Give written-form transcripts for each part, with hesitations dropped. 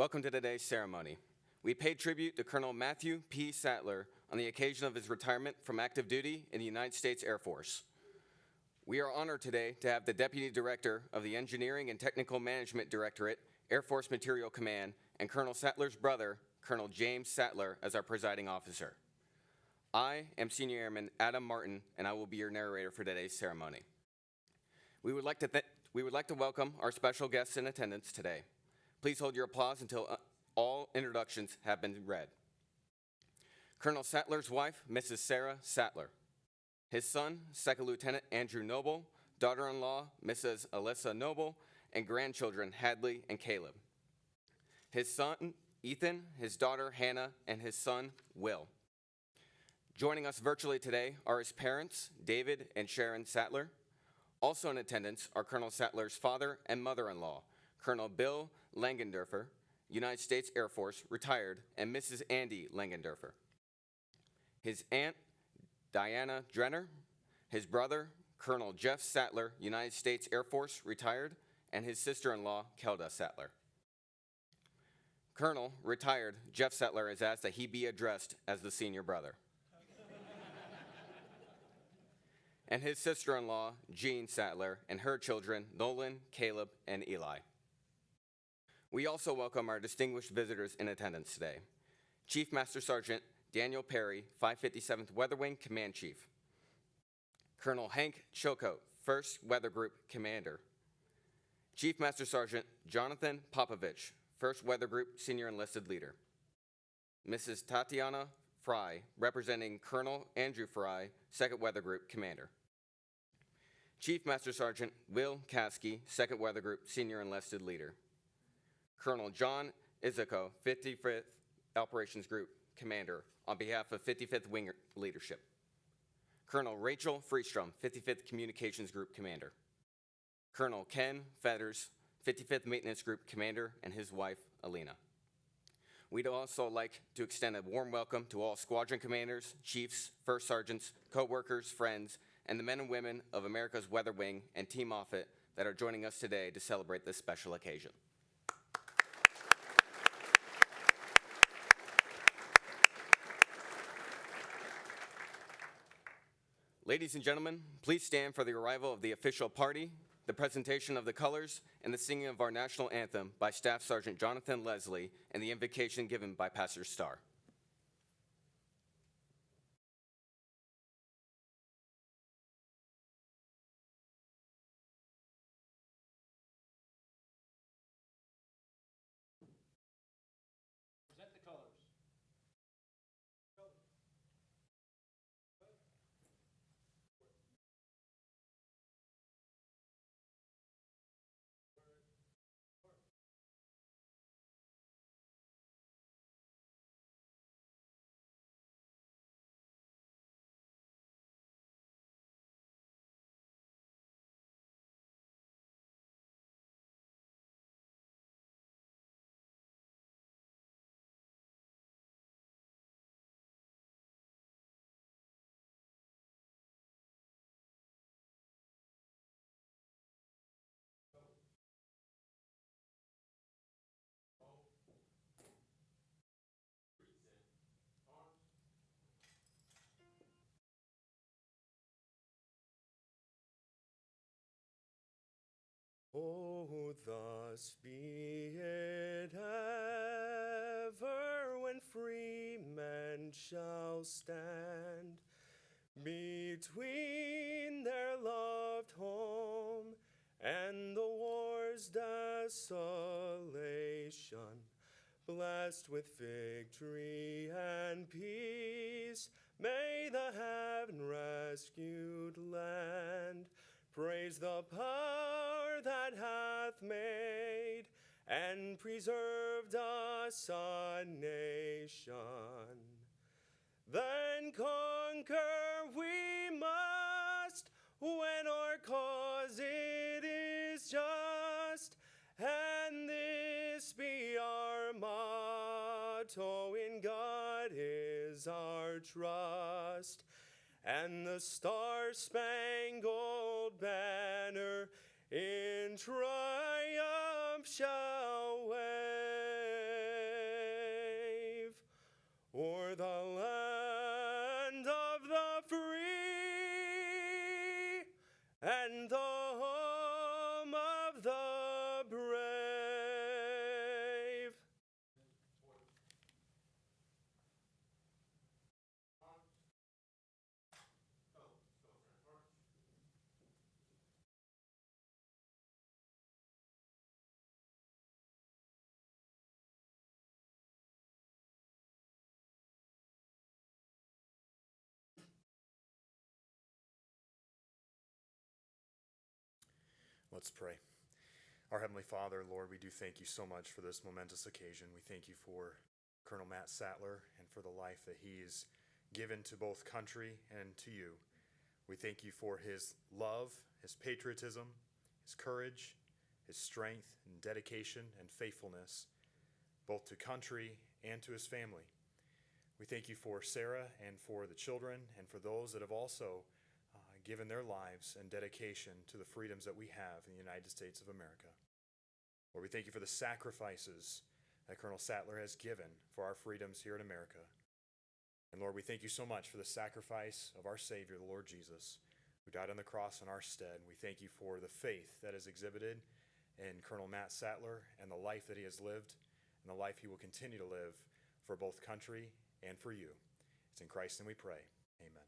Welcome to today's ceremony. We pay tribute to Colonel Matthew P. Sattler on the occasion of his retirement from active duty in the United States Air Force. We are honored today to have the Deputy Director of the Engineering and Technical Management Directorate, Air Force Materiel Command, and Colonel Sattler's brother, Colonel James Sattler, as our presiding officer. I am Senior Airman Adam Martin, and I will be your narrator for today's ceremony. We would like to welcome our special guests in attendance today. Please hold your applause until all introductions have been read. Colonel Sattler's wife, Mrs. Sarah Sattler. His son, Second Lieutenant Andrew Noble, daughter-in-law, Mrs. Alyssa Noble, and grandchildren, Hadley and Caleb. His son, Ethan, his daughter, Hannah, and his son, Will. Joining us virtually today are his parents, David and Sharon Sattler. Also in attendance are Colonel Sattler's father and mother-in-law, Colonel Bill Langendorfer, United States Air Force, retired, and Mrs. Andy Langendorfer. His aunt, Diana Drenner, his brother, Colonel Jeff Sattler, United States Air Force, retired, and his sister-in-law, Kelda Sattler. Colonel, retired, Jeff Sattler has asked that he be addressed as the senior brother. And his sister-in-law, Jean Sattler, and her children, Nolan, Caleb, and Eli. We also welcome our distinguished visitors in attendance today. Chief Master Sergeant Daniel Perry, 557th Weather Wing Command Chief. Colonel Hank Chilcote, 1st Weather Group Commander. Chief Master Sergeant Jonathan Popovich, 1st Weather Group Senior Enlisted Leader. Mrs. Tatiana Fry, representing Colonel Andrew Fry, 2nd Weather Group Commander. Chief Master Sergeant Will Caskey, 2nd Weather Group Senior Enlisted Leader. Colonel John Izako, 55th Operations Group Commander, on behalf of 55th Wing Leadership. Colonel Rachel Freestrom, 55th Communications Group Commander. Colonel Ken Fetters, 55th Maintenance Group Commander, and his wife, Alina. We'd also like to extend a warm welcome to all squadron commanders, chiefs, first sergeants, co-workers, friends, and the men and women of America's Weather Wing and Team Offutt that are joining us today to celebrate this special occasion. Ladies and gentlemen, please stand for the arrival of the official party, the presentation of the colors, and the singing of our national anthem by Staff Sergeant Jonathan Leslie, and the invocation given by Pastor Starr. Present the colors. Oh, thus be it ever when free men shall stand between their loved home and the war's desolation, blessed with victory and peace, may the heaven-rescued land praise the power that hath made and preserved us a nation. Then conquer we must when our cause it is just, and this be our motto: in God is our trust. And the star-spangled banner in triumph shall wave. Let's pray. Our Heavenly Father, Lord, we do thank you so much for this momentous occasion. We thank you for Colonel Matt Sattler and for the life that he has given to both country and to you. We thank you for his love, his patriotism, his courage, his strength and dedication and faithfulness, both to country and to his family. We thank you for Sarah and for the children and for those that have also given their lives and dedication to the freedoms that we have in the United States of America. Lord, we thank you for the sacrifices that Colonel Sattler has given for our freedoms here in America. And Lord, we thank you so much for the sacrifice of our Savior, the Lord Jesus, who died on the cross in our stead. We thank you for the faith that is exhibited in Colonel Matt Sattler and the life that he has lived and the life he will continue to live for both country and for you. It's in Christ's name we pray. Amen.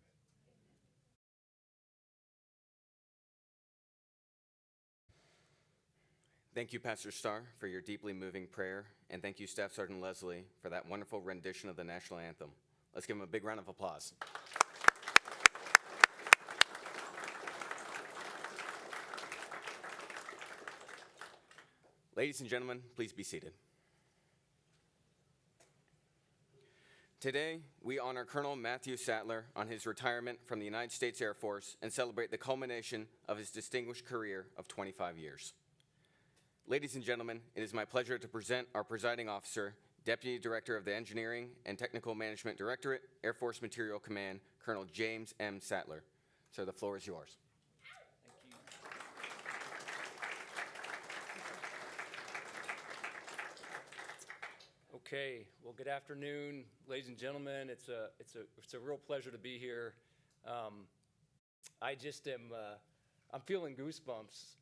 Thank you, Pastor Starr, for your deeply moving prayer, and thank you, Staff Sergeant Leslie, for that wonderful rendition of the national anthem. Let's give him a big round of applause. Ladies and gentlemen, please be seated. Today, we honor Colonel Matthew Sattler on his retirement from the United States Air Force and celebrate the culmination of his distinguished career of 25 years. Ladies and gentlemen, it is my pleasure to present our presiding officer, Deputy Director of the Engineering and Technical Management Directorate, Air Force Materiel Command, Colonel James M. Sattler. Sir, the floor is yours. Thank you. Okay, well, good afternoon, ladies and gentlemen. It's a real pleasure to be here. I'm feeling goosebumps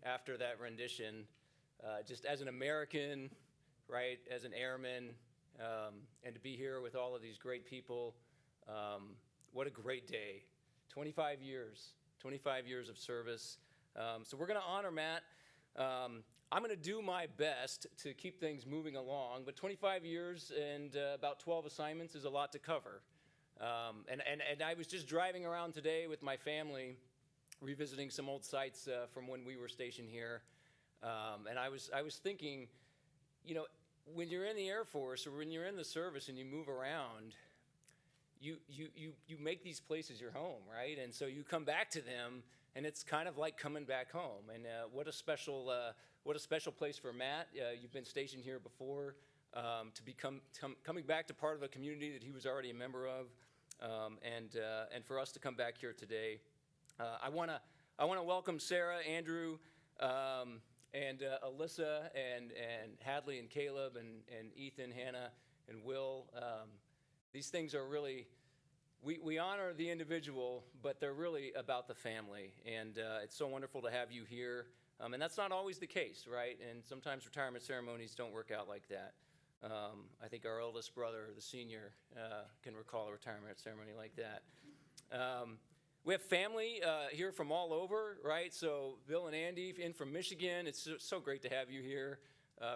after that rendition, just as an American, right, as an airman, and to be here with all of these great people. What a great day. 25 years of service. So we're going to honor Matt. I'm going to do my best to keep things moving along, but 25 years and about 12 assignments is a lot to cover. And I was just driving around today with my family, revisiting some old sites from when we were stationed here. And I was thinking, you know, when you're in the Air Force or when you're in the service and you move around, you make these places your home, right? And so you come back to them, and it's kind of like coming back home. And what a special place for Matt. You've been stationed here before, to be coming back to part of a community that he was already a member of, and for us to come back here today. I want to welcome Sarah, Andrew, and Alyssa, and Hadley, and Caleb, and Ethan, Hannah, and Will. These things are really, we honor the individual, but they're really about the family. And it's so wonderful to have you here. And that's not always the case, right? And sometimes retirement ceremonies don't work out like that. I think our oldest brother, the senior, can recall a retirement ceremony like that. We have family here from all over, right? So Bill and Andy in from Michigan. It's so great to have you here.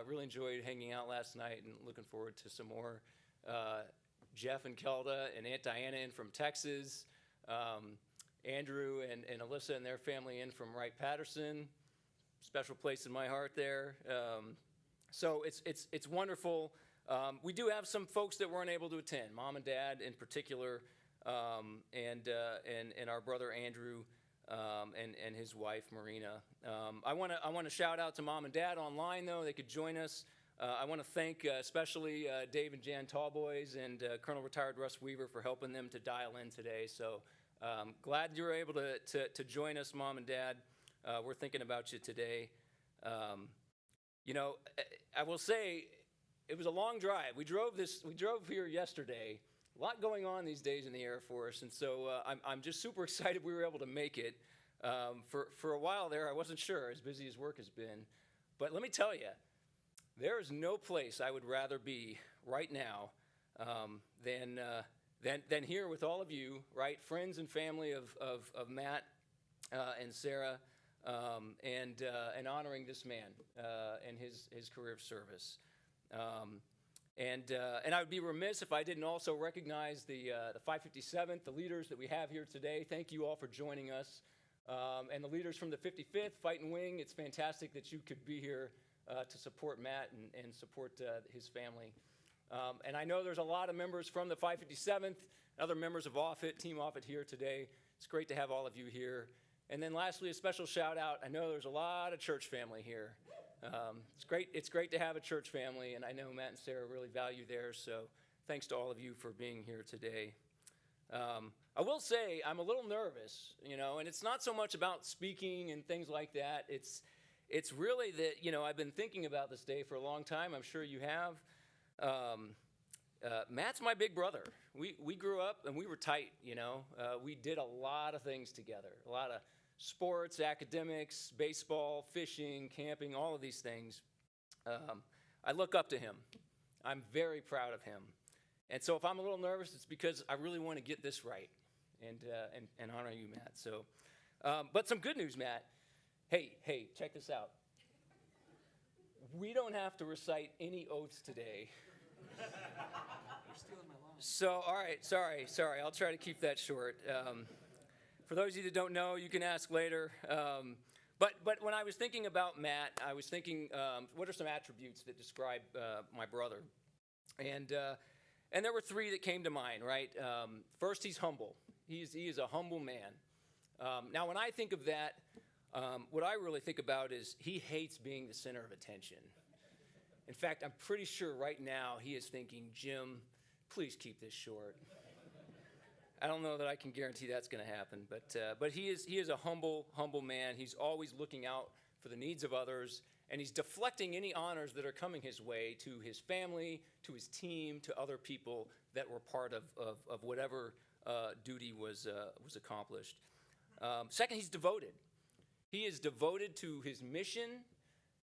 Really enjoyed hanging out last night and looking forward to some more. Jeff and Kelda and Aunt Diana in from Texas. Andrew and Alyssa and their family in from Wright-Patterson. Special place in my heart there. So it's wonderful. We do have some folks that weren't able to attend, Mom and Dad in particular. And our brother Andrew, and his wife Marina. I want to shout out to Mom and Dad online though. They could join us. I want to thank especially Dave and Jan Tallboys and Colonel Retired Russ Weaver for helping them to dial in today. So glad you were able to join us, Mom and Dad. We're thinking about you today. You know, I will say it was a long drive. We drove here yesterday. A lot going on these days in the Air Force, and so I'm just super excited we were able to make it. For a while there, I wasn't sure, as busy as work has been. But let me tell you, there is no place I would rather be right now than here with all of you, right? Friends and family of Matt and Sarah, and honoring this man and his career of service. And I would be remiss if I didn't also recognize the 557th, the leaders that we have here today. Thank you all for joining us. and the leaders from the 55th Fighting Wing. It's fantastic that you could be here to support Matt and support his family. And I know there's a lot of members from the 557th, other members of Offutt, Team Offutt here today. It's great to have all of you here. And then lastly, a special shout out. I know there's a lot of church family here. It's great to have a church family, and I know Matt and Sarah really value theirs, so thanks to all of you for being here today. I will say I'm a little nervous, and it's not so much about speaking and things like that. It's really that, I've been thinking about this day for a long time. I'm sure you have. Matt's my big brother. We grew up and we were tight, We did a lot of things together, a lot of sports, academics, baseball, fishing, camping, all of these things. I look up to him. I'm very proud of him. And so if I'm a little nervous, it's because I really want to get this right and honor you, Matt. So, but some good news, Matt. Hey, check this out. We don't have to recite any oaths today. So, all right, sorry. I'll try to keep that short. For those of you that don't know, you can ask later. But when I was thinking about Matt, I was thinking, what are some attributes that describe my brother? And there were three that came to mind, right? First, he's humble. He is a humble man. Now, when I think of that, what I really think about is he hates being the center of attention. In fact, I'm pretty sure right now he is thinking, Jim, please keep this short. I don't know that I can guarantee that's going to happen, but he is a humble man. He's always looking out for the needs of others, and he's deflecting any honors that are coming his way to his family, to his team, to other people that were part of whatever duty was accomplished. Second, he's devoted. He is devoted to his mission.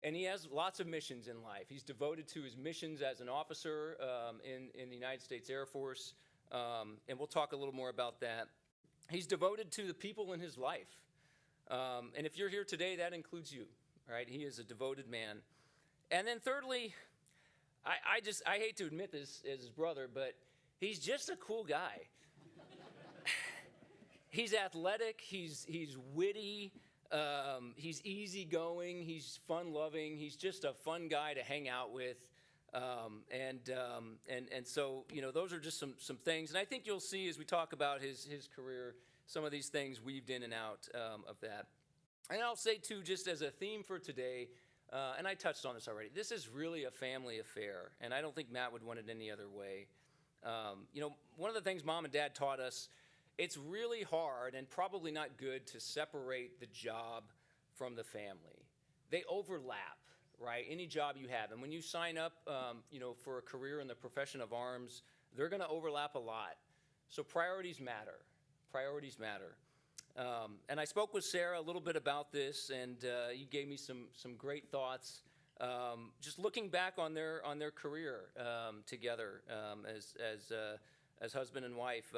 And he has lots of missions in life. He's devoted to his missions as an officer in the United States Air Force, and we'll talk a little more about that. He's devoted to the people in his life. And if you're here today, that includes you, right? He is a devoted man. And then thirdly, I hate to admit this as his brother, but he's just a cool guy. He's athletic, he's witty, he's easygoing, he's fun-loving, he's just a fun guy to hang out with, and so those are just some things, and I think you'll see as we talk about his career some of these things weaved in and out of that. And I'll say too, just as a theme for today, and I touched on this already, this is really a family affair, and I don't think Matt would want it any other way. One of the things Mom and Dad taught us, it's really hard and probably not good to separate the job from the family. They overlap, right? Any job you have. And when you sign up, for a career in the profession of arms, they're going to overlap a lot. So priorities matter. Priorities matter. And I spoke with Sarah a little bit about this, and you gave me some great thoughts. Just looking back on their career together as husband and wife.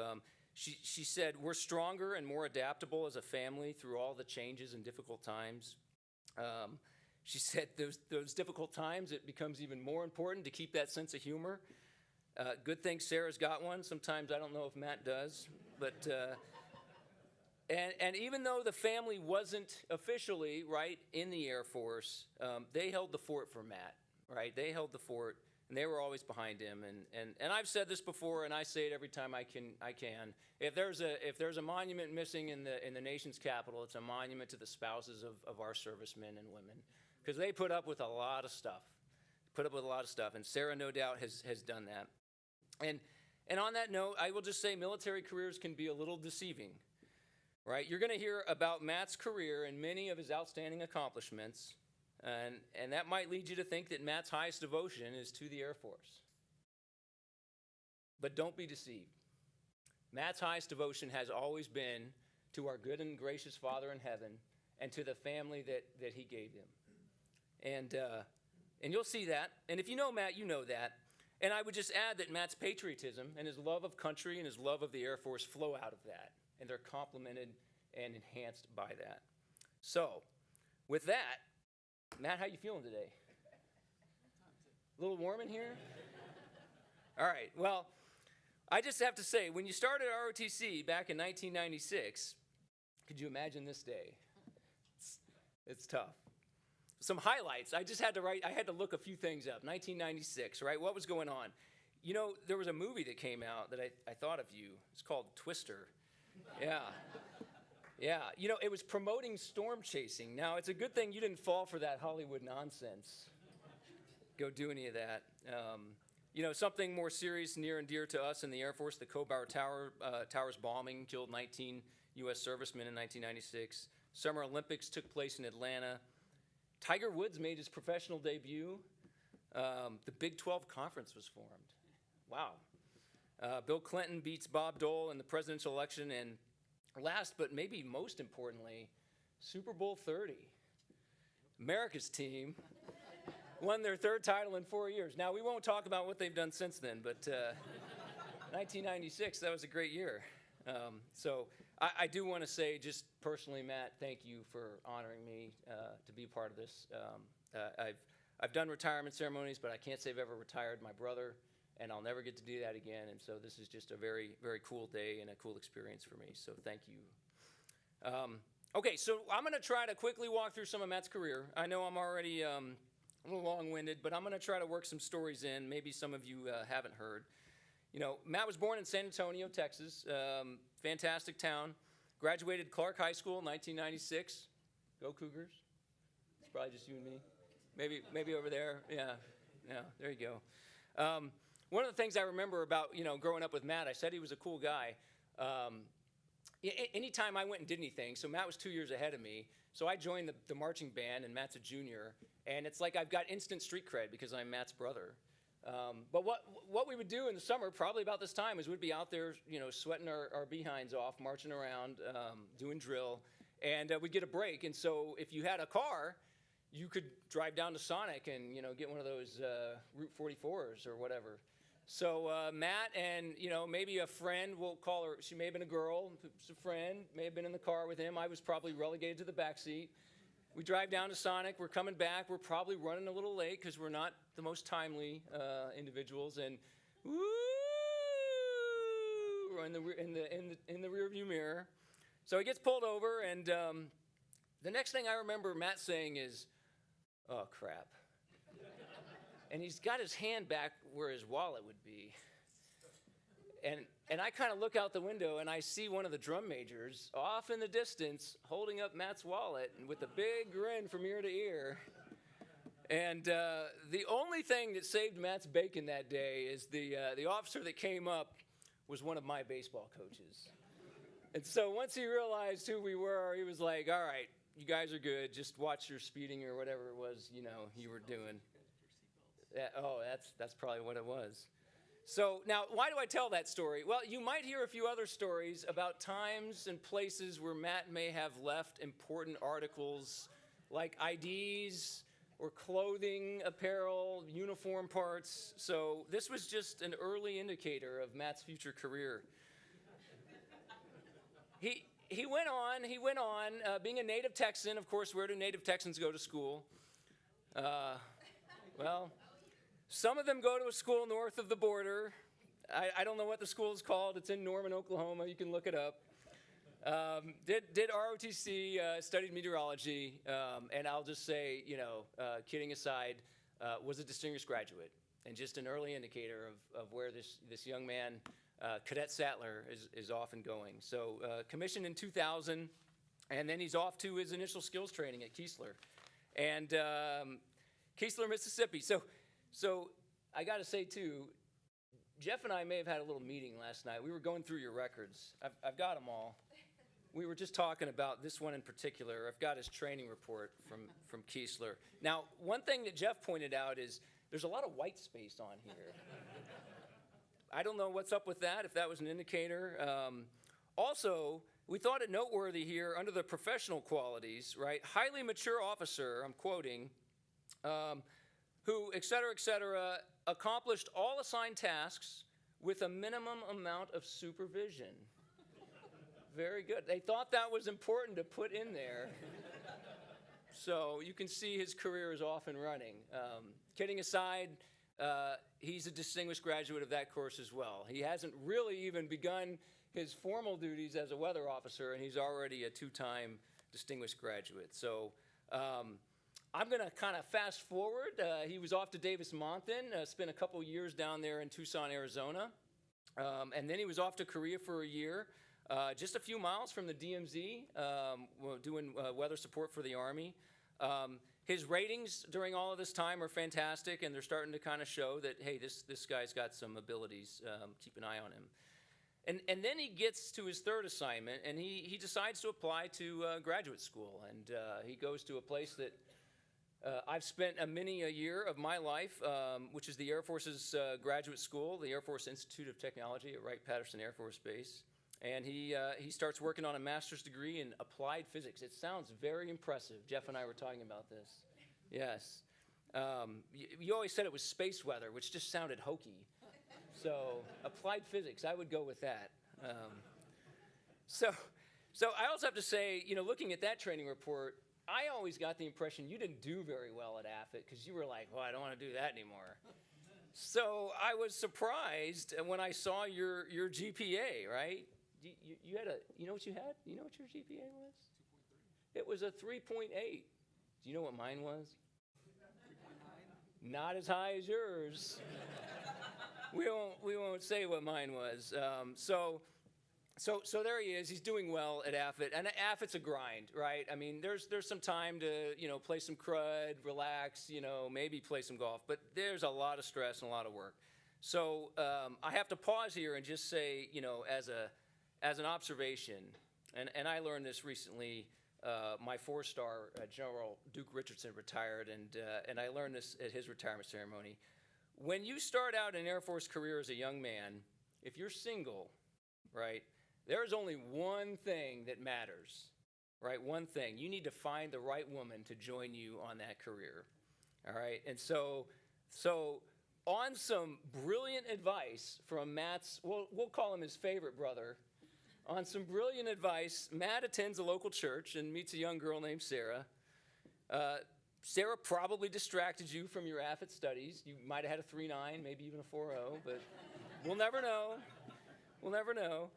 She said, we're stronger and more adaptable as a family through all the changes and difficult times. She said those difficult times, it becomes even more important to keep that sense of humor. Good thing Sarah's got one. Sometimes I don't know if Matt does. But and even though the family wasn't officially, right, in the Air Force, they held the fort for Matt, right? They held the fort. And they were always behind him, and I've said this before, and I say it every time I can. If there's a monument missing in the nation's capital, it's a monument to the spouses of our servicemen and women, because they put up with a lot of stuff. And Sarah, no doubt, has done that. And on that note, I will just say military careers can be a little deceiving, right? You're going to hear about Matt's career and many of his outstanding accomplishments. And that might lead you to think that Matt's highest devotion is to the Air Force. But don't be deceived. Matt's highest devotion has always been to our good and gracious Father in heaven and to the family that he gave him. And you'll see that. And if you know Matt, you know that. And I would just add that Matt's patriotism and his love of country and his love of the Air Force flow out of that. And they're complemented and enhanced by that. So, with that, Matt, how you feeling today? A little warm in here? All right, well, I just have to say, when you started ROTC back in 1996, Could you imagine this day? It's tough. Some highlights. I had to look a few things up. 1996, right? What was going on? You know, there was a movie that came out that I thought of you. It's called Twister. Yeah. Yeah. You know, it was promoting storm chasing. Now, it's a good thing you didn't fall for that Hollywood nonsense. Go do any of that. You know, something more serious, near and dear to us in the Air Force, the Kobar Towers bombing killed 19 U.S. servicemen in 1996. Summer Olympics took place in Atlanta. Tiger Woods made his professional debut. The Big 12 Conference was formed. Wow. Bill Clinton beats Bob Dole in the presidential election. And last, but maybe most importantly, Super Bowl 30. America's team won their third title in 4 years. Now, we won't talk about what they've done since then, but 1996, that was a great year. So I do want to say, just personally, Matt, thank you for honoring me to be part of this. I've done retirement ceremonies, but I can't say I've ever retired my brother, and I'll never get to do that again. And so this is just a very, very cool day and a cool experience for me. So thank you. Okay, so I'm going to try to quickly walk through some of Matt's career. I know I'm already a little long-winded, but I'm going to try to work some stories in. Maybe some of you haven't heard. You know, Matt was born in San Antonio, Texas. Fantastic town. Graduated Clark High School in 1996. Go Cougars. It's probably just you and me. Maybe over there. Yeah, there you go. One of the things I remember about, you know, growing up with Matt, I said he was a cool guy. Anytime I went and did anything, so Matt was 2 years ahead of me, so I joined the marching band, and Matt's a junior, and it's like I've got instant street cred because I'm Matt's brother. But what we would do in the summer, probably about this time, is we'd be out there, you know, sweating our behinds off, marching around, doing drill, and we'd get a break. And so if you had a car, you could drive down to Sonic and, you know, get one of those Route 44s or whatever. So Matt and, you know, maybe a friend, we'll call her, she may have been a girl, it's a friend, may have been in the car with him. I was probably relegated to the back seat. We drive down to Sonic, we're coming back, we're probably running a little late because we're not the most timely individuals, and woo, we're in the rearview mirror. So he gets pulled over, and the next thing I remember Matt saying is, "Oh crap." And he's got his hand back where his wallet would be. And I kind of look out the window, and I see one of the drum majors off in the distance holding up Matt's wallet and with a big grin from ear to ear. And the only thing that saved Matt's bacon that day is the officer that came up was one of my baseball coaches. And so once he realized who we were, he was like, "All right, you guys are good. Just watch your speeding," or whatever it was, you know, you were doing. That's probably what it was. So now, why do I tell that story? Well, you might hear a few other stories about times and places where Matt may have left important articles like IDs or clothing, apparel, uniform parts. So this was just an early indicator of Matt's future career. He went on, being a native Texan. Of course, where do native Texans go to school? Well, some of them go to a school north of the border. I don't know what the school is called. It's in Norman, Oklahoma. You can look it up. Did ROTC, studied meteorology, and I'll just say, you know, kidding aside, was a distinguished graduate, and just an early indicator of where this young man, Cadet Sattler, is off and going. So commissioned in 2000, and then he's off to his initial skills training at Keesler, and Keesler, Mississippi. So I got to say, too, Jeff and I may have had a little meeting last night. We were going through your records. I've got them all. We were just talking about this one in particular. I've got his training report from Keesler. Now, one thing that Jeff pointed out is there's a lot of white space on here. I don't know what's up with that, if that was an indicator. Also, we thought it noteworthy here under the professional qualities, right? Highly mature officer, I'm quoting, who, et cetera, accomplished all assigned tasks with a minimum amount of supervision. Very good. They thought that was important to put in there. So you can see his career is off and running. Kidding aside, he's a distinguished graduate of that course as well. He hasn't really even begun his formal duties as a weather officer, and he's already a 2-time distinguished graduate. So I'm going to kind of fast forward. He was off to Davis-Monthan, spent a couple years down there in Tucson, Arizona. And then he was off to Korea for a year, just a few miles from the DMZ, doing weather support for the Army. His ratings during all of this time are fantastic, and they're starting to kind of show that, hey, this guy's got some abilities. Keep an eye on him. And then he gets to his third assignment, and he decides to apply to graduate school. And he goes to a place that I've spent many a year of my life, which is the Air Force's graduate school, the Air Force Institute of Technology at Wright-Patterson Air Force Base. And he starts working on a master's degree in applied physics. It sounds very impressive. Jeff and I were talking about this. Yes. You always said it was space weather, which just sounded hokey. So applied physics, I would go with that. So I also have to say, looking at that training report, I always got the impression you didn't do very well at AFIT because you were like, well, I don't want to do that anymore. So I was surprised when I saw your GPA, right? You had you know what you had? You know what your GPA was? 2.3. It was a 3.8. Do you know what mine was? 3.9. Not as high as yours. We won't say what mine was. So there he is. He's doing well at AFIT, and AFIT's a grind, right? I mean, there's some time to play some crud, relax, maybe play some golf, but there's a lot of stress and a lot of work. So I have to pause here and just say, as an observation, and I learned this recently. My 4-star General Duke Richardson retired, and I learned this at his retirement ceremony. When you start out an Air Force career as a young man, if you're single, right? There's only one thing that matters, right? One thing. You need to find the right woman to join you on that career, all right? And so on some brilliant advice from Matt's, we'll call him his favorite brother, on some brilliant advice, Matt attends a local church and meets a young girl named Sarah. Sarah probably distracted you from your AFIT studies. You might have had a 3.9, maybe even a 4.0, but we'll never know. We'll never know.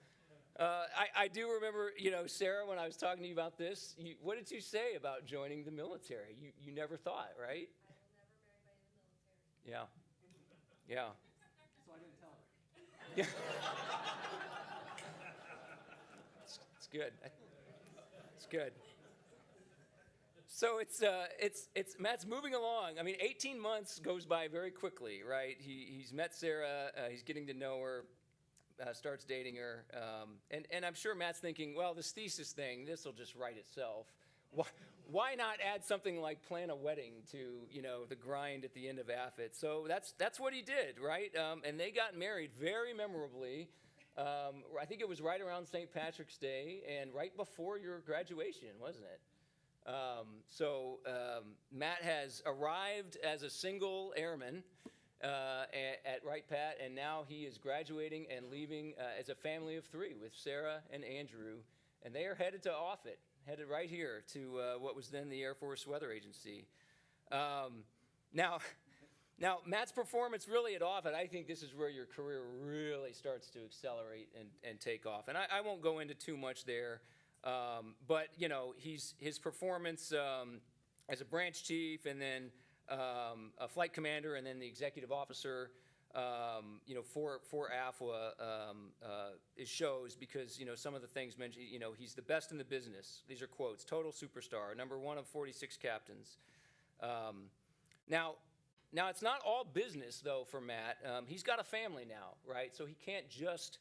I do remember, Sarah, when I was talking to you about this, what did you say about joining the military? You never thought, right? I will never marry anybody in the military. Yeah. So I didn't tell her. Yeah. It's good. It's good. So it's Matt's moving along. I mean, 18 months goes by very quickly, right? He's met Sarah. He's getting to know her. Starts dating her, and I'm sure Matt's thinking, well, this thesis thing, this will just write itself. Why not add something like plan a wedding to the grind at the end of AFIT? So that's what he did, right? And they got married very memorably. I think it was right around St. Patrick's Day and right before your graduation, wasn't it? Matt has arrived as a single airman at Wright-Pat, and now he is graduating and leaving as a family of 3 with Sarah and Andrew, and they are headed to Offutt, headed right here to what was then the Air Force Weather Agency. Now, Matt's performance really at Offutt, I think this is where your career really starts to accelerate and take off, and I won't go into too much there, but his performance as a branch chief, and then a flight commander, and then the executive officer, for AFWA, it shows because, some of the things mentioned, he's the best in the business. These are quotes. Total superstar, number 1 of 46 captains. Now it's not all business, though, for Matt. He's got a family now, right? So he can't just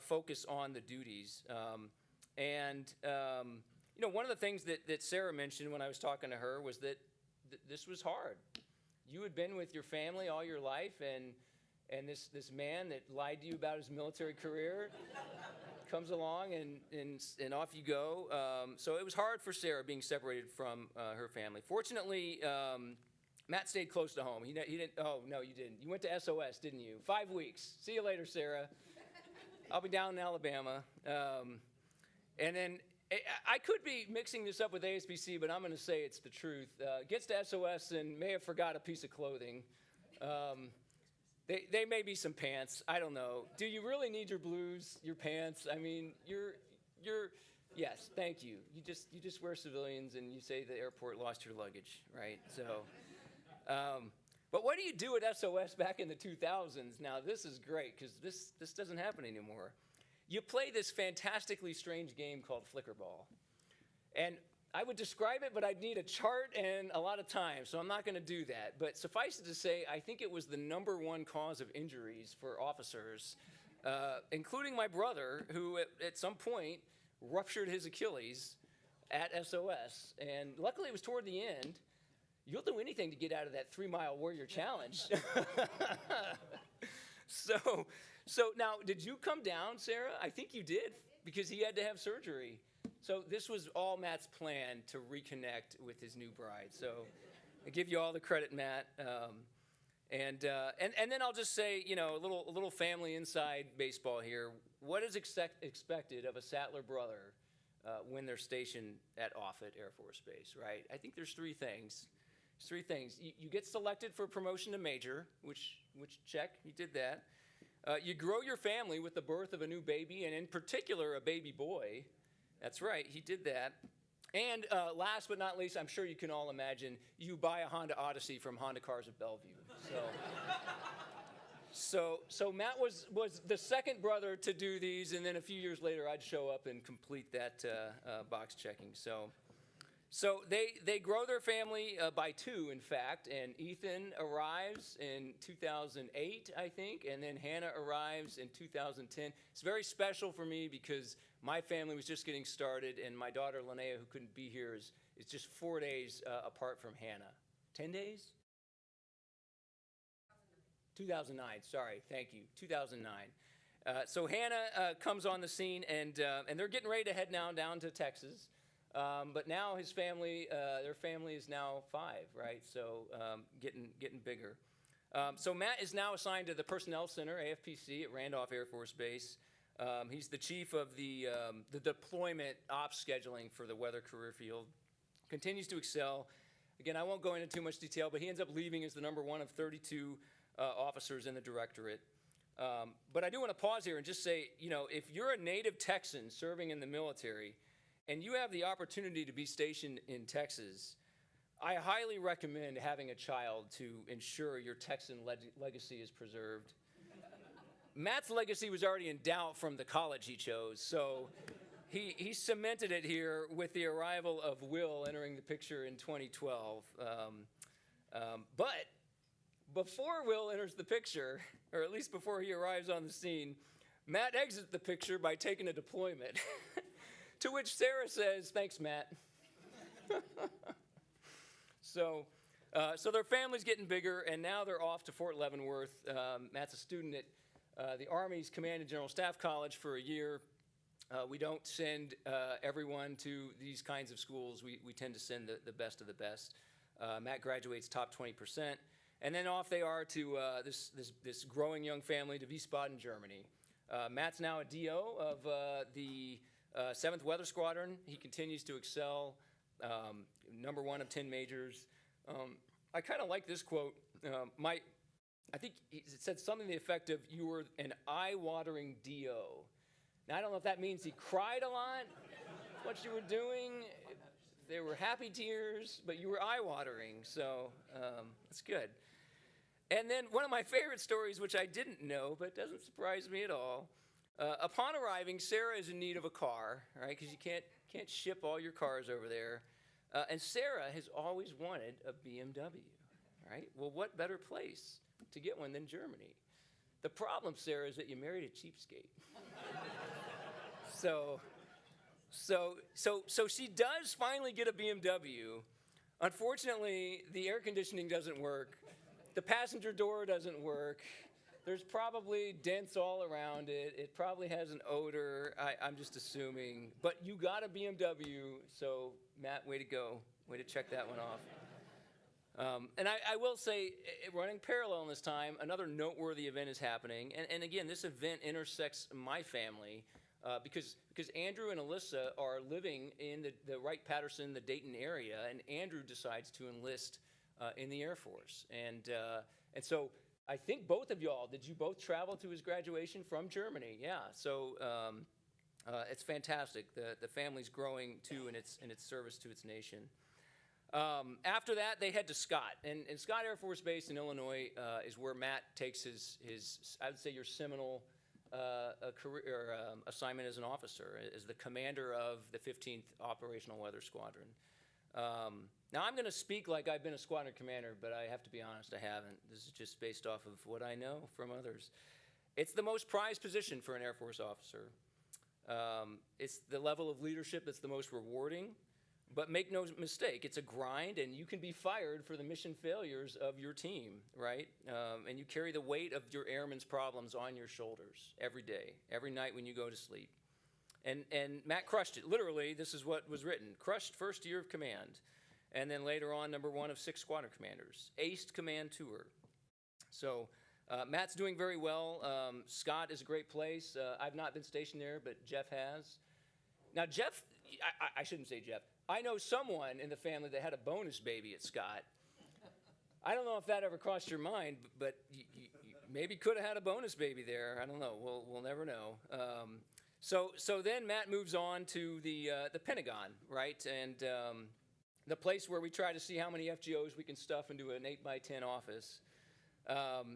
focus on the duties. One of the things that Sarah mentioned when I was talking to her was that this was hard. You had been with your family all your life, and this man that lied to you about his military career comes along, and off you go. So it was hard for Sarah being separated from her family. Fortunately, Matt stayed close to home. He didn't. Oh no, you didn't. You went to SOS, didn't you? 5 weeks. See you later, Sarah. I'll be down in Alabama. And then. I could be mixing this up with ASBC, but I'm going to say it's the truth. Gets to SOS and may have forgot a piece of clothing. They may be some pants. I don't know. Do you really need your blues, your pants? I mean, yes, thank you. You just wear civilians and you say the airport lost your luggage, right? So, but what do you do at SOS back in the 2000s? Now, this is great because this doesn't happen anymore. You play this fantastically strange game called flickerball. And I would describe it, but I'd need a chart and a lot of time, so I'm not going to do that. But suffice it to say, I think it was the #1 cause of injuries for officers, including my brother, who at some point ruptured his Achilles at SOS. And luckily, it was toward the end. You'll do anything to get out of that 3-mile warrior challenge. So now, did you come down, Sarah? I think you did, because he had to have surgery. So this was all Matt's plan to reconnect with his new bride. So I give you all the credit, Matt. And then I'll just say, a little family inside baseball here. What is expected of a Sattler brother when they're stationed at Offutt Air Force Base, right? I think there's three things. You get selected for promotion to major, which check, you did that. You grow your family with the birth of a new baby, and in particular, a baby boy. That's right, he did that. And last but not least, I'm sure you can all imagine, you buy a Honda Odyssey from Honda Cars of Bellevue. So Matt was the second brother to do these, and then a few years later, I'd show up and complete that box checking. So they grow their family by 2, in fact, and Ethan arrives in 2008, I think, and then Hannah arrives in 2010. It's very special for me because my family was just getting started, and my daughter Linnea, who couldn't be here, is just 4 days apart from Hannah. 10 days? 2009, sorry, thank you, 2009. So Hannah comes on the scene, and they're getting ready to head now down to Texas. But now his family, their family is now 5, right? So getting bigger. So Matt is now assigned to the Personnel Center, AFPC, at Randolph Air Force Base. He's the chief of the deployment ops scheduling for the weather career field. Continues to excel. Again, I won't go into too much detail, but he ends up leaving as the #1 of 32 officers in the directorate. But I do want to pause here and just say, if you're a native Texan serving in the military, and you have the opportunity to be stationed in Texas, I highly recommend having a child to ensure your Texan legacy is preserved. Matt's legacy was already in doubt from the college he chose, so he cemented it here with the arrival of Will entering the picture in 2012. But before Will enters the picture, or at least before he arrives on the scene, Matt exits the picture by taking a deployment. To which Sarah says, "Thanks, Matt." So their family's getting bigger, and now they're off to Fort Leavenworth. Matt's a student at the Army's Command and General Staff College for a year. We don't send everyone to these kinds of schools. We tend to send the best of the best. Matt graduates top 20%. And then off they are to this growing young family to Wiesbaden, Germany. Matt's now a DO of the 7th Weather Squadron. He continues to excel, #1 of 10 majors. I kind of like this quote. I think it said something to the effect of, "You were an eye-watering DO." Now, I don't know if that means he cried a lot, what you were doing. They were happy tears, but you were eye-watering, so that's good. And then one of my favorite stories, which I didn't know, but doesn't surprise me at all. Upon arriving, Sarah is in need of a car, right? Because you can't ship all your cars over there. And Sarah has always wanted a BMW, right? Well, what better place to get one than Germany? The problem, Sarah, is that you married a cheapskate. So she does finally get a BMW. Unfortunately, the air conditioning doesn't work. The passenger door doesn't work. There's probably dents all around it. It probably has an odor, I'm just assuming. But you got a BMW, so Matt, way to go. Way to check that one off. And I will say, running parallel in this time, another noteworthy event is happening. And again, this event intersects my family because Andrew and Alyssa are living in the Wright-Patterson, the Dayton area, and Andrew decides to enlist in the Air Force. And so I think both of y'all, did you both travel to his graduation from Germany? Yeah, so it's fantastic. The family's growing too in its service to its nation. After that, they head to Scott, and Scott Air Force Base in Illinois is where Matt takes his I would say your seminal career assignment as an officer, as the commander of the 15th Operational Weather Squadron. Now, I'm going to speak like I've been a squadron commander, but I have to be honest, I haven't. This is just based off of what I know from others. It's the most prized position for an Air Force officer. It's the level of leadership that's the most rewarding, but make no mistake, it's a grind, and you can be fired for the mission failures of your team, right? And you carry the weight of your airmen's problems on your shoulders every day, every night when you go to sleep. And Matt crushed it. Literally, this is what was written. Crushed first year of command. And then later on, number 1 of 6 squadron commanders. Aced command tour. So Matt's doing very well. Scott is a great place. I've not been stationed there, but Jeff has. Now, Jeff, I shouldn't say Jeff. I know someone in the family that had a bonus baby at Scott. I don't know if that ever crossed your mind, but you maybe could have had a bonus baby there. I don't know. We'll never know. So then Matt moves on to the Pentagon, right? And the place where we try to see how many FGOs we can stuff into an 8x10 office.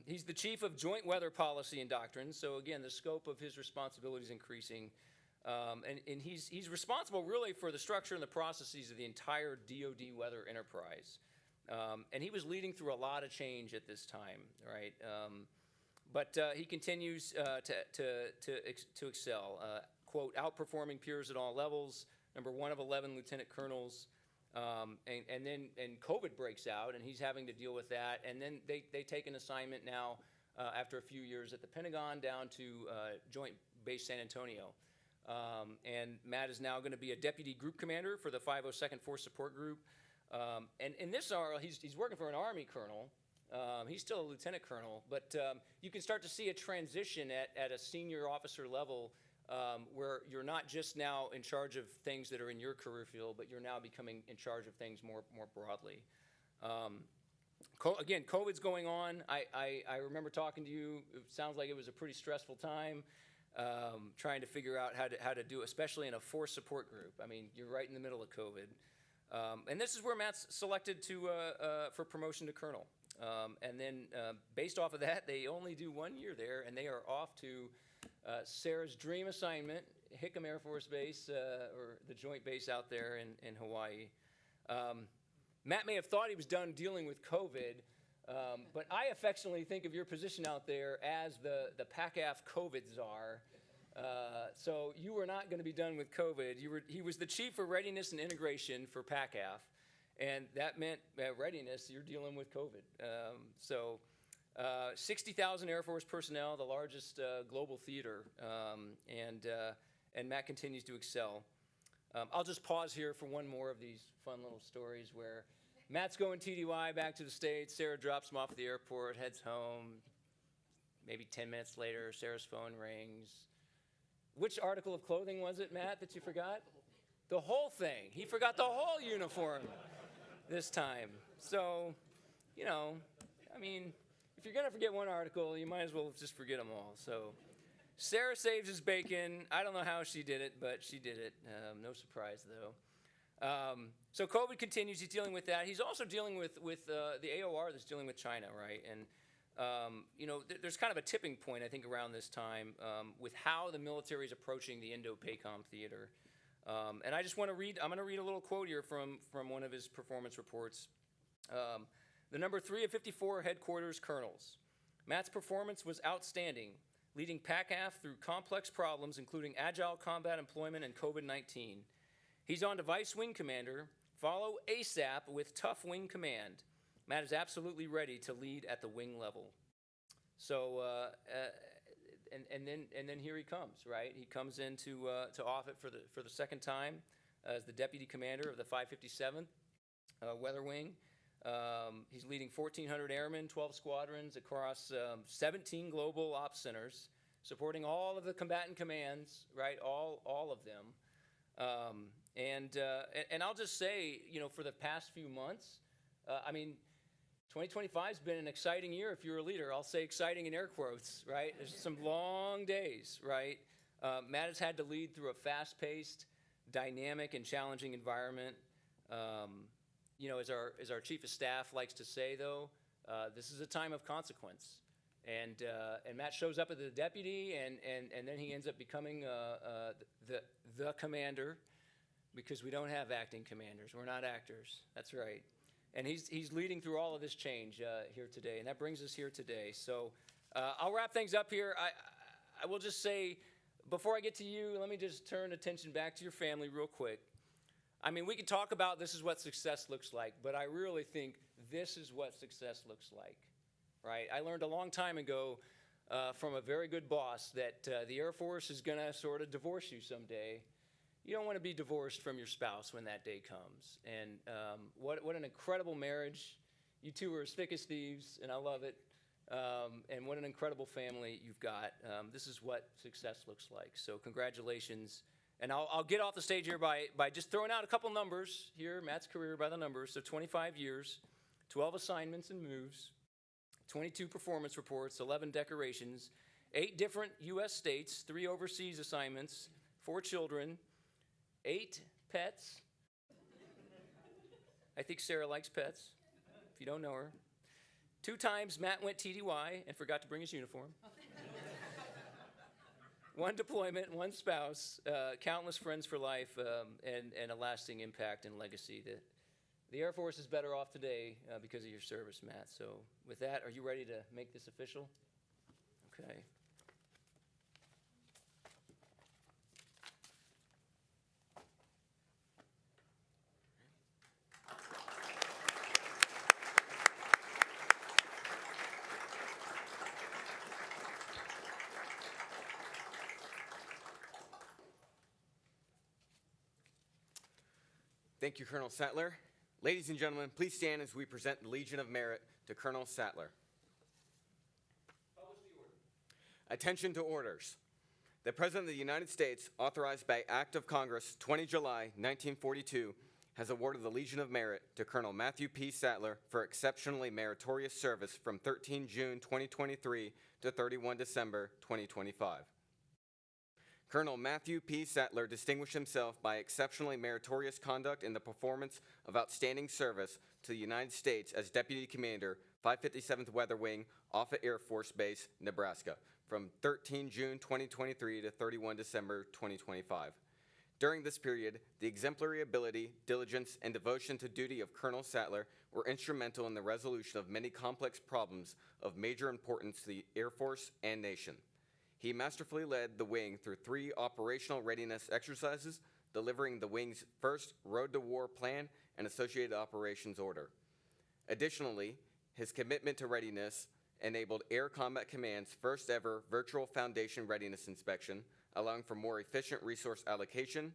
He's the chief of Joint Weather Policy and Doctrine. So again, the scope of his responsibility is increasing. And he's responsible really for the structure and the processes of the entire DoD weather enterprise. And he was leading through a lot of change at this time, right? But he continues to excel. Quote, outperforming peers at all levels, number 1 of 11 lieutenant colonels. And then COVID breaks out, and he's having to deal with that. And then they take an assignment now after a few years at the Pentagon down to Joint Base San Antonio. And Matt is now going to be a deputy group commander for the 502nd Force Support Group. And in this hour, he's working for an Army colonel. He's still a lieutenant colonel, but you can start to see a transition at a senior officer level where you're not just now in charge of things that are in your career field, but you're now becoming in charge of things more broadly. Again, COVID's going on. I remember talking to you. It sounds like it was a pretty stressful time trying to figure out how to do it, especially in a force support group. I mean, you're right in the middle of COVID. And this is where Matt's selected for promotion to colonel. And then based off of that, they only do 1 year there, and they are off to Sarah's dream assignment, Hickam Air Force Base, or the joint base out there in Hawaii. Matt may have thought he was done dealing with COVID, but I affectionately think of your position out there as the PACAF COVID czar. So you were not going to be done with COVID. He was the chief of readiness and integration for PACAF. And that meant readiness, you're dealing with COVID. 60,000 Air Force personnel, the largest global theater, and Matt continues to excel. I'll just pause here for one more of these fun little stories where Matt's going TDY back to the States, Sarah drops him off at the airport, heads home. Maybe 10 minutes later, Sarah's phone rings. Which article of clothing was it, Matt, that you forgot? The whole thing. He forgot the whole uniform this time. So, I mean, if you're going to forget one article, you might as well just forget them all. So Sarah saves his bacon. I don't know how she did it, but she did it. No surprise, though. So COVID continues. He's dealing with that. He's also dealing with the AOR that's dealing with China, right? And, there's kind of a tipping point, I think, around this time with how the military is approaching the Indo-PACOM theater. And I just want to I'm going to read a little quote here from one of his performance reports. The number 3 of 54 headquarters colonels. Matt's performance was outstanding, leading PACAF through complex problems, including agile combat employment and COVID-19. He's on to Vice Wing Commander, follow ASAP with tough wing command. Matt is absolutely ready to lead at the wing level. So, and then here he comes, right? He comes into to office for the second time as the deputy commander of the 557th Weather Wing. He's leading 1,400 airmen, 12 squadrons across 17 global ops centers, supporting all of the combatant commands, right? All of them. And I'll just say, for the past few months, 2025 has been an exciting year if you're a leader. I'll say exciting in air quotes, right? There's some long days, right? Matt has had to lead through a fast-paced, dynamic, and challenging environment. As our chief of staff likes to say, though, this is a time of consequence. And Matt shows up as the deputy, and then he ends up becoming the commander, because we don't have acting commanders. We're not actors. That's right. And he's leading through all of this change here today, and that brings us here today. So I'll wrap things up here. I will just say, before I get to you, let me just turn attention back to your family real quick. I mean, we can talk about this is what success looks like, but I really think this is what success looks like, right? I learned a long time ago from a very good boss that the Air Force is going to sort of divorce you someday. You don't want to be divorced from your spouse when that day comes. And what an incredible marriage. You two are as thick as thieves, and I love it. And what an incredible family you've got. This is what success looks like. So congratulations. And I'll get off the stage here by just throwing out a couple numbers here, Matt's career by the numbers. So 25 years, 12 assignments and moves, 22 performance reports, 11 decorations, 8 different U.S. states, 3 overseas assignments, 4 children, 8 pets. I think Sarah likes pets, if you don't know her. 2 times Matt went TDY and forgot to bring his uniform. 1 deployment, 1 spouse, countless friends for life, and a lasting impact and legacy. The Air Force is better off today because of your service, Matt. So with that, are you ready to make this official? Okay. Thank you, Colonel Sattler. Ladies and gentlemen, please stand as we present the Legion of Merit to Colonel Sattler. Publish the order. Attention to orders. The President of the United States, authorized by Act of Congress 20 July 1942, has awarded the Legion of Merit to Colonel Matthew P. Sattler for exceptionally meritorious service from 13 June 2023 to 31 December 2025. Colonel Matthew P. Sattler distinguished himself by exceptionally meritorious conduct in the performance of outstanding service to the United States as Deputy Commander, 557th Weather Wing, Offutt Air Force Base, Nebraska, from 13 June 2023 to 31 December 2025. During this period, the exemplary ability, diligence, and devotion to duty of Colonel Sattler were instrumental in the resolution of many complex problems of major importance to the Air Force and nation. He masterfully led the wing through 3 operational readiness exercises, delivering the wing's first Road to War plan and associated operations order. Additionally, his commitment to readiness enabled Air Combat Command's first ever virtual foundation readiness inspection, allowing for more efficient resource allocation.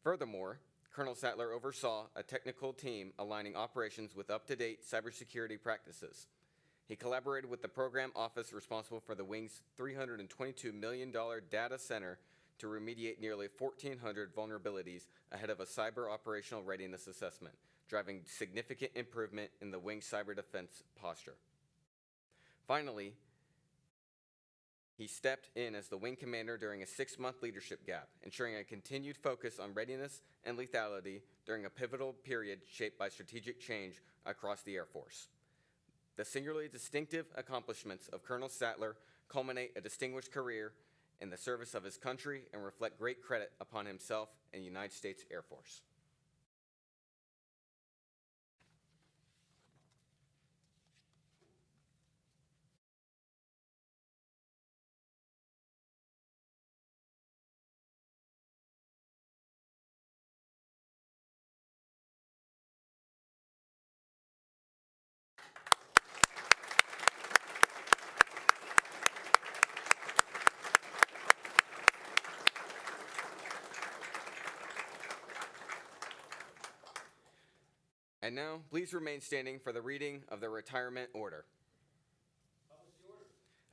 Furthermore, Colonel Sattler oversaw a technical team aligning operations with up-to-date cybersecurity practices. He collaborated with the program office responsible for the wing's $322 million data center to remediate nearly 1,400 vulnerabilities ahead of a cyber operational readiness assessment, driving significant improvement in the wing's cyber defense posture. Finally, he stepped in as the wing commander during a 6-month leadership gap, ensuring a continued focus on readiness and lethality during a pivotal period shaped by strategic change across the Air Force. The singularly distinctive accomplishments of Colonel Sattler culminate a distinguished career in the service of his country and reflect great credit upon himself and the United States Air Force. And now, please remain standing for the reading of the retirement order.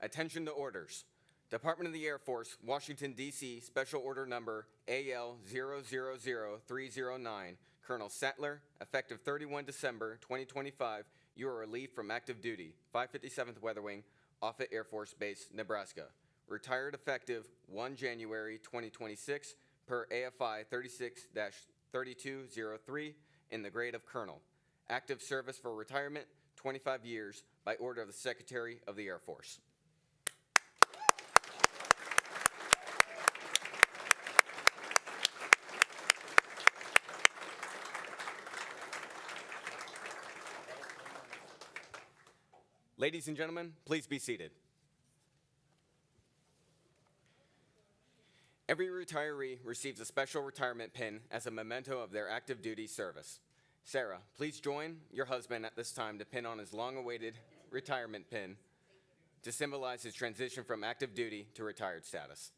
Attention to orders. Department of the Air Force, Washington, D.C., Special Order Number AL000309, Colonel Sattler, effective 31 December 2025, You are relieved from active duty, 557th Weather Wing, Offutt Air Force Base, Nebraska. Retired effective 1 January 2026 per AFI 36-3203 in the grade of Colonel. Active service for retirement, 25 years, by order of the Secretary of the Air Force. Ladies and gentlemen, please be seated. Every retiree receives a special retirement pin as a memento of their active duty service. Sarah, please join your husband at this time to pin on his long-awaited retirement pin to symbolize his transition from active duty to retired status.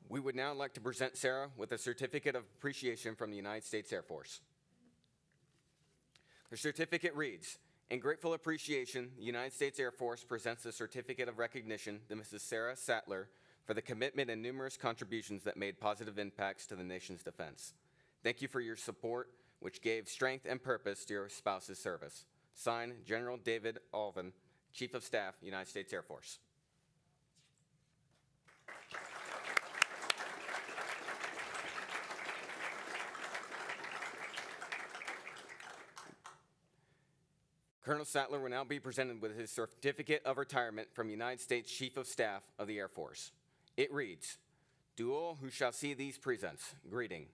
We would now like to present Sarah with a certificate of appreciation from the United States Air Force. The certificate reads, "In grateful appreciation, the United States Air Force presents the certificate of recognition to Mrs. Sarah Sattler for the commitment and numerous contributions that made positive impacts to the nation's defense. Thank you for your support, which gave strength and purpose to your spouse's service. Signed, General David Alvin, Chief of Staff, United States Air Force." Colonel Sattler will now be presented with his certificate of retirement from United States Chief of Staff of the Air Force. It reads, "To all who shall see these presents, greeting.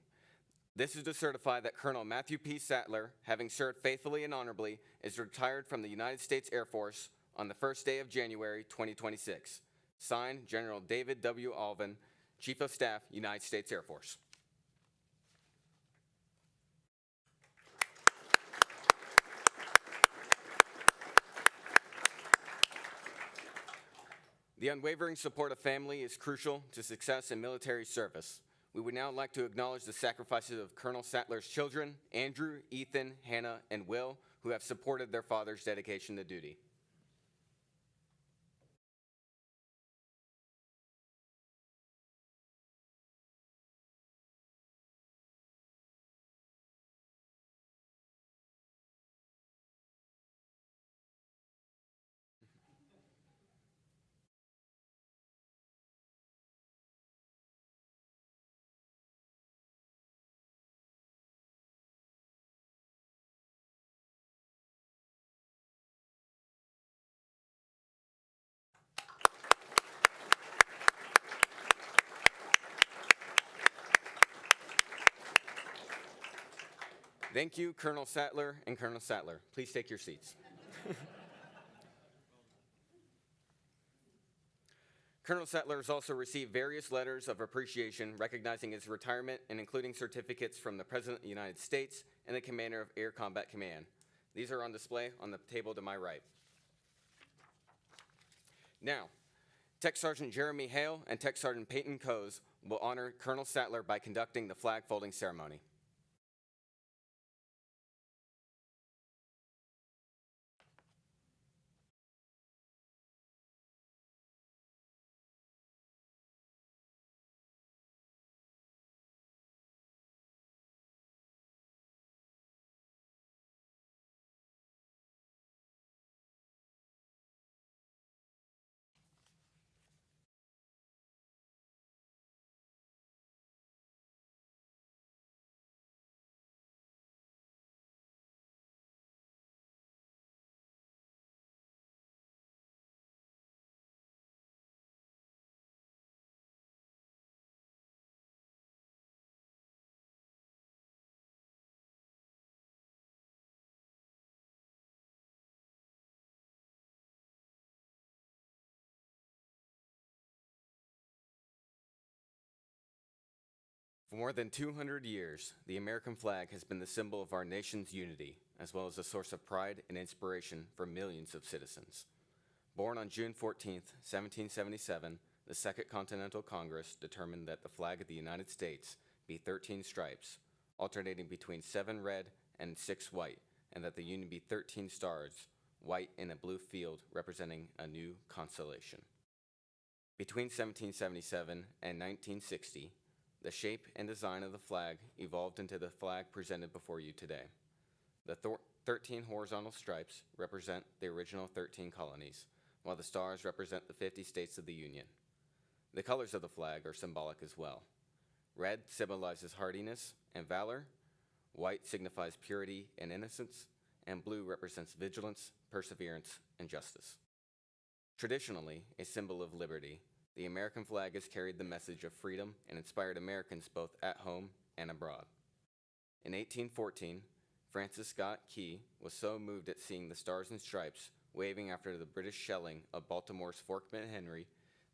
This is to certify that Colonel Matthew P. Sattler, having served faithfully and honorably, is retired from the United States Air Force on the first day of January 2026. Signed, General David W. Alvin, Chief of Staff, United States Air Force." The unwavering support of family is crucial to success in military service. We would now like to acknowledge the sacrifices of Colonel Sattler's children, Andrew, Ethan, Hannah, and Will, who have supported their father's dedication to duty. Thank you, Colonel Sattler and Colonel Sattler. Please take your seats. Colonel Sattler has also received various letters of appreciation recognizing his retirement and including certificates from the President of the United States and the Commander of Air Combat Command. These are on display on the table to my right. Now, Tech Sergeant Jeremy Hale and Tech Sergeant Peyton Coase will honor Colonel Sattler by conducting the flag folding ceremony. For more than 200 years, the American flag has been the symbol of our nation's unity, as well as a source of pride and inspiration for millions of citizens. Born on June 14, 1777, the Second Continental Congress determined that the flag of the United States be 13 stripes, alternating between 7 red and 6 white, and that the Union be 13 stars, white in a blue field representing a new constellation. Between 1777 and 1960, the shape and design of the flag evolved into the flag presented before you today. The 13 horizontal stripes represent the original 13 colonies, while the stars represent the 50 states of the Union. The colors of the flag are symbolic as well. Red symbolizes hardiness and valor, white signifies purity and innocence, and blue represents vigilance, perseverance, and justice. Traditionally a symbol of liberty, the American flag has carried the message of freedom and inspired Americans both at home and abroad. In 1814, Francis Scott Key was so moved at seeing the stars and stripes waving after the British shelling of Baltimore's Fort McHenry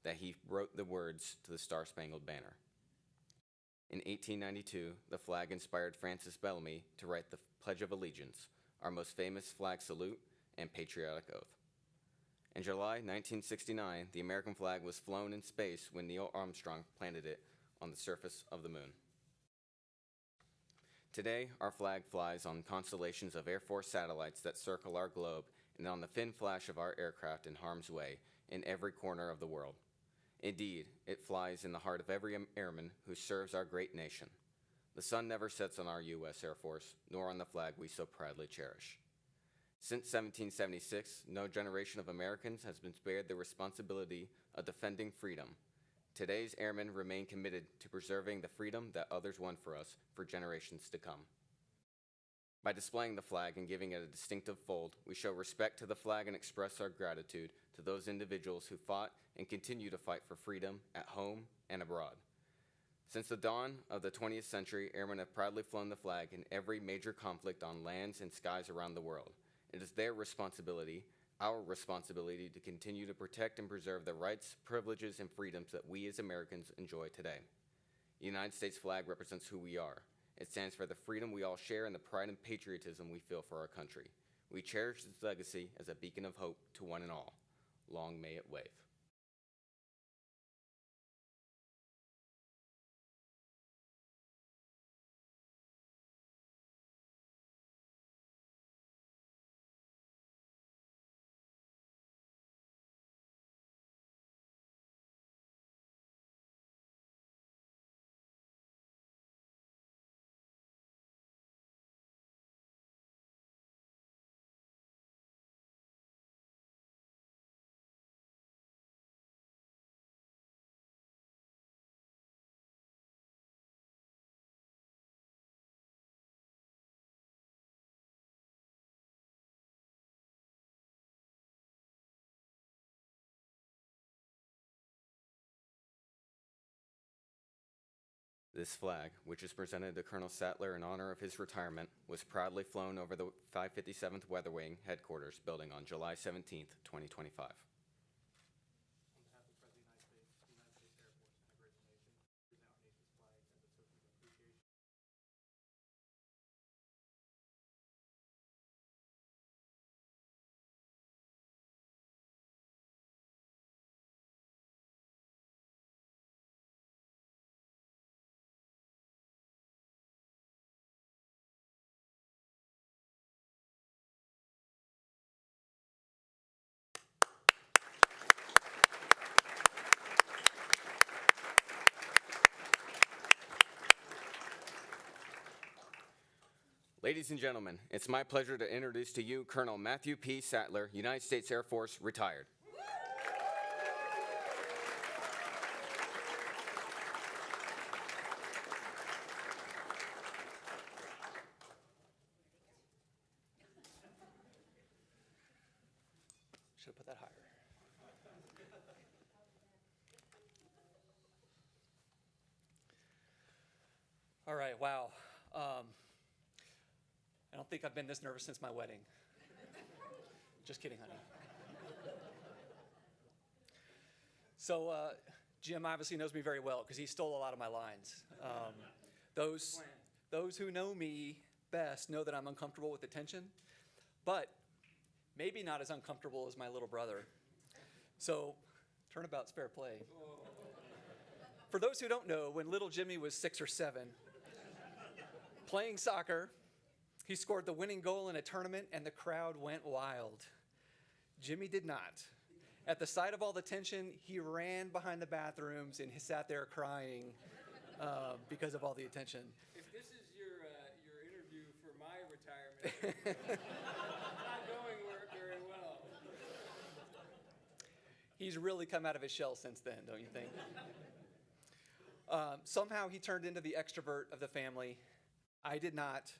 that he wrote the words to the Star-Spangled Banner. In 1892, the flag inspired Francis Bellamy to write the Pledge of Allegiance, our most famous flag salute and patriotic oath. In July 1969, the American flag was flown in space when Neil Armstrong planted it on the surface of the moon. Today, our flag flies on constellations of Air Force satellites that circle our globe and on the fin flash of our aircraft in harm's way in every corner of the world. Indeed, it flies in the heart of every airman who serves our great nation. The sun never sets on our U.S. Air Force, nor on the flag we so proudly cherish. Since 1776, no generation of Americans has been spared the responsibility of defending freedom. Today's airmen remain committed to preserving the freedom that others won for us for generations to come. By displaying the flag and giving it a distinctive fold, we show respect to the flag and express our gratitude to those individuals who fought and continue to fight for freedom at home and abroad. Since the dawn of the 20th century, airmen have proudly flown the flag in every major conflict on lands and skies around the world. It is their responsibility, our responsibility, to continue to protect and preserve the rights, privileges, and freedoms that we as Americans enjoy today. The United States flag represents who we are. It stands for the freedom we all share and the pride and patriotism we feel for our country. We cherish its legacy as a beacon of hope to one and all. Long may it wave. This flag, which is presented to Colonel Sattler in honor of his retirement, was proudly flown over the 557th Weather Wing headquarters building on July 17, 2025. On behalf of the President of the United States Air Force, and a grateful nation, present our nation's flag as a token of appreciation. Ladies and gentlemen, it's my pleasure to introduce to you Colonel Matthew P. Sattler, United States Air Force, retired. Should have put that higher. All right, wow. I don't think I've been this nervous since my wedding. Just kidding, honey. So Jim obviously knows me very well because he stole a lot of my lines. Those who know me best know that I'm uncomfortable with attention, but maybe not as uncomfortable as my little brother. So, turnabout's fair play. For those who don't know, when little Jimmy was 6 or 7, playing soccer, he scored the winning goal in a tournament and the crowd went wild. Jimmy did not. At the sight of all the tension, he ran behind the bathrooms and he sat there crying because of all the attention. If this is your interview for my retirement, it's not going very well. He's really come out of his shell since then, don't you think? Somehow he turned into the extrovert of the family. I did not.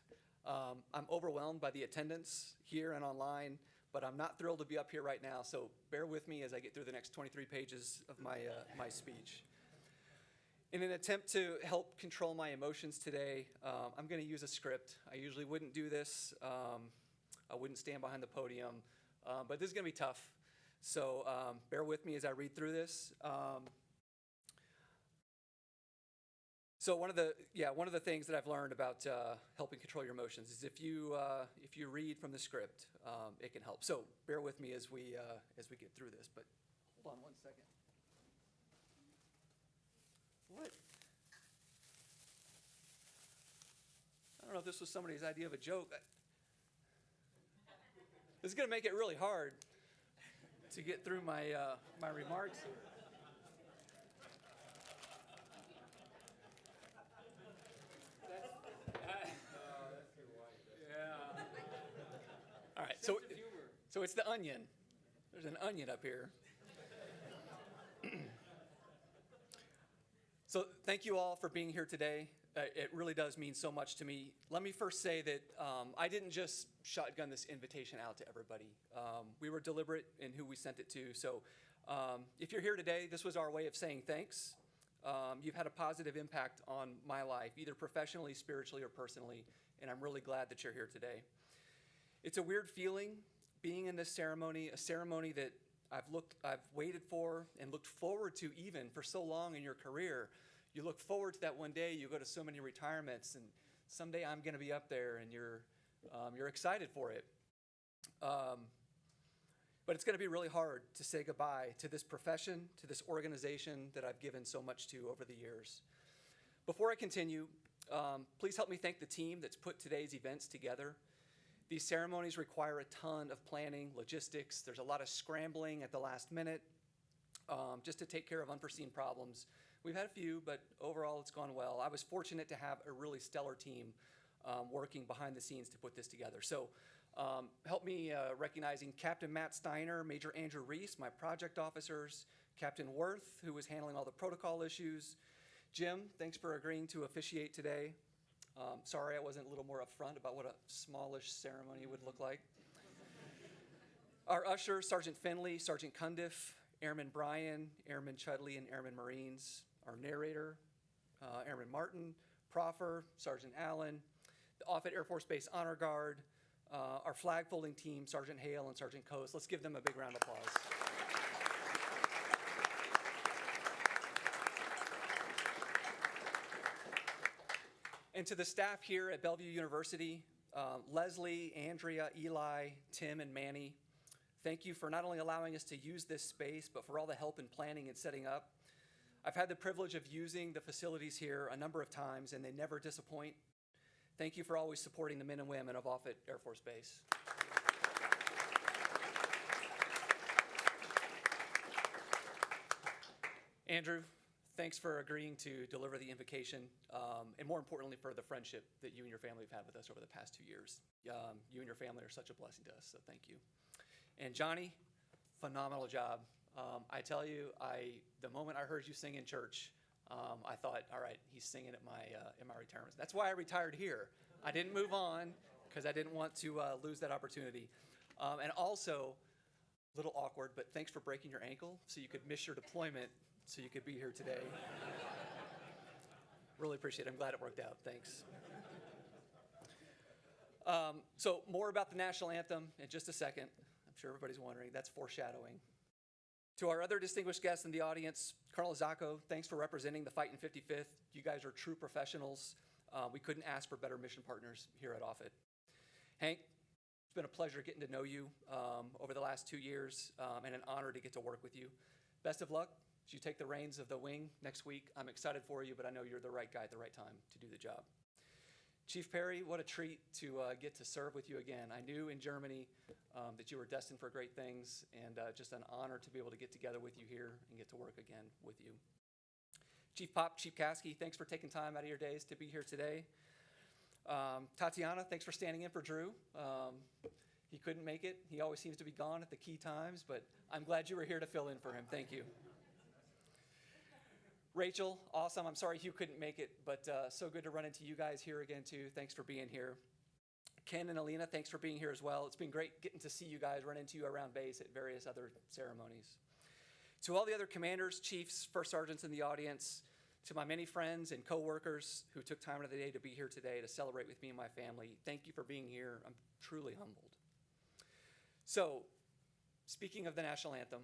I'm overwhelmed by the attendance here and online, but I'm not thrilled to be up here right now, so bear with me as I get through the next 23 pages of my speech. In an attempt to help control my emotions today, I'm going to use a script. I usually wouldn't do this. I wouldn't stand behind the podium, but this is going to be tough. So bear with me as I read through this. So one of the things that I've learned about helping control your emotions is if you read from the script, it can help. So bear with me as we get through this. But hold on one second. What? I don't know if this was somebody's idea of a joke. This is going to make it really hard to get through my remarks here. All right, so it's the onion. There's an onion up here. So thank you all for being here today. It really does mean so much to me. Let me first say that I didn't just shotgun this invitation out to everybody. We were deliberate in who we sent it to. So if you're here today, this was our way of saying thanks. You've had a positive impact on my life, either professionally, spiritually, or personally, and I'm really glad that you're here today. It's a weird feeling being in this ceremony, a ceremony that I've waited for and looked forward to even for so long in your career. You look forward to that one day. You go to so many retirements, and someday I'm going to be up there, and you're excited for it. But it's going to be really hard to say goodbye to this profession, to this organization that I've given so much to over the years. Before I continue, please help me thank the team that's put today's events together. These ceremonies require a ton of planning, logistics. There's a lot of scrambling at the last minute just to take care of unforeseen problems. We've had a few, but overall it's gone well. I was fortunate to have a really stellar team working behind the scenes to put this together. So help me recognizing Captain Matt Steiner, Major Andrew Reese, my project officers, Captain Worth, who was handling all the protocol issues. Jim, thanks for agreeing to officiate today. Sorry I wasn't a little more upfront about what a smallish ceremony would look like. Our ushers, Sergeant Finley, Sergeant Cundiff, Airman Bryan, Airman Chudley, and Airman Marines. Our narrator, Airman Martin, Proffer, Sergeant Allen, the Offutt Air Force Base Honor Guard, our flag folding team, Sergeant Hale and Sergeant Coase. Let's give them a big round of applause. And to the staff here at Bellevue University, Leslie, Andrea, Eli, Tim, and Manny, thank you for not only allowing us to use this space, but for all the help in planning and setting up. I've had the privilege of using the facilities here a number of times, and they never disappoint. Thank you for always supporting the men and women of Offutt Air Force Base. Andrew, thanks for agreeing to deliver the invocation, and more importantly, for the friendship that you and your family have had with us over the past 2 years. You and your family are such a blessing to us, so thank you. And Johnny, phenomenal job. I tell you, the moment I heard you sing in church, I thought, all right, he's singing at in my retirement. That's why I retired here. I didn't move on because I didn't want to lose that opportunity. And also, a little awkward, but thanks for breaking your ankle so you could miss your deployment so you could be here today. Really appreciate it. I'm glad it worked out. Thanks. So more about the national anthem in just a second. I'm sure everybody's wondering. That's foreshadowing. To our other distinguished guests in the audience, Colonel Zacco, thanks for representing the Fight in 55th. You guys are true professionals. We couldn't ask for better mission partners here at Offutt. Hank, It's been a pleasure getting to know you over the last 2 years, and an honor to get to work with you. Best of luck as you take the reins of the wing next week. I'm excited for you, but I know you're the right guy at the right time to do the job. Chief Perry, what a treat to get to serve with you again. I knew in Germany that you were destined for great things, and just an honor to be able to get together with you here and get to work again with you. Chief Pop, Chief Kasky, thanks for taking time out of your days to be here today. Tatiana, thanks for standing in for Drew. He couldn't make it. He always seems to be gone at the key times, but I'm glad you were here to fill in for him. Thank you. Rachel, awesome. I'm sorry Hugh couldn't make it, but so good to run into you guys here again, too. Thanks for being here. Ken and Alina, thanks for being here as well. It's been great getting to see you guys, run into you around base at various other ceremonies. To all the other commanders, chiefs, first sergeants in the audience, to my many friends and coworkers who took time out of the day to be here today to celebrate with me and my family, thank you for being here. I'm truly humbled. So, speaking of the national anthem,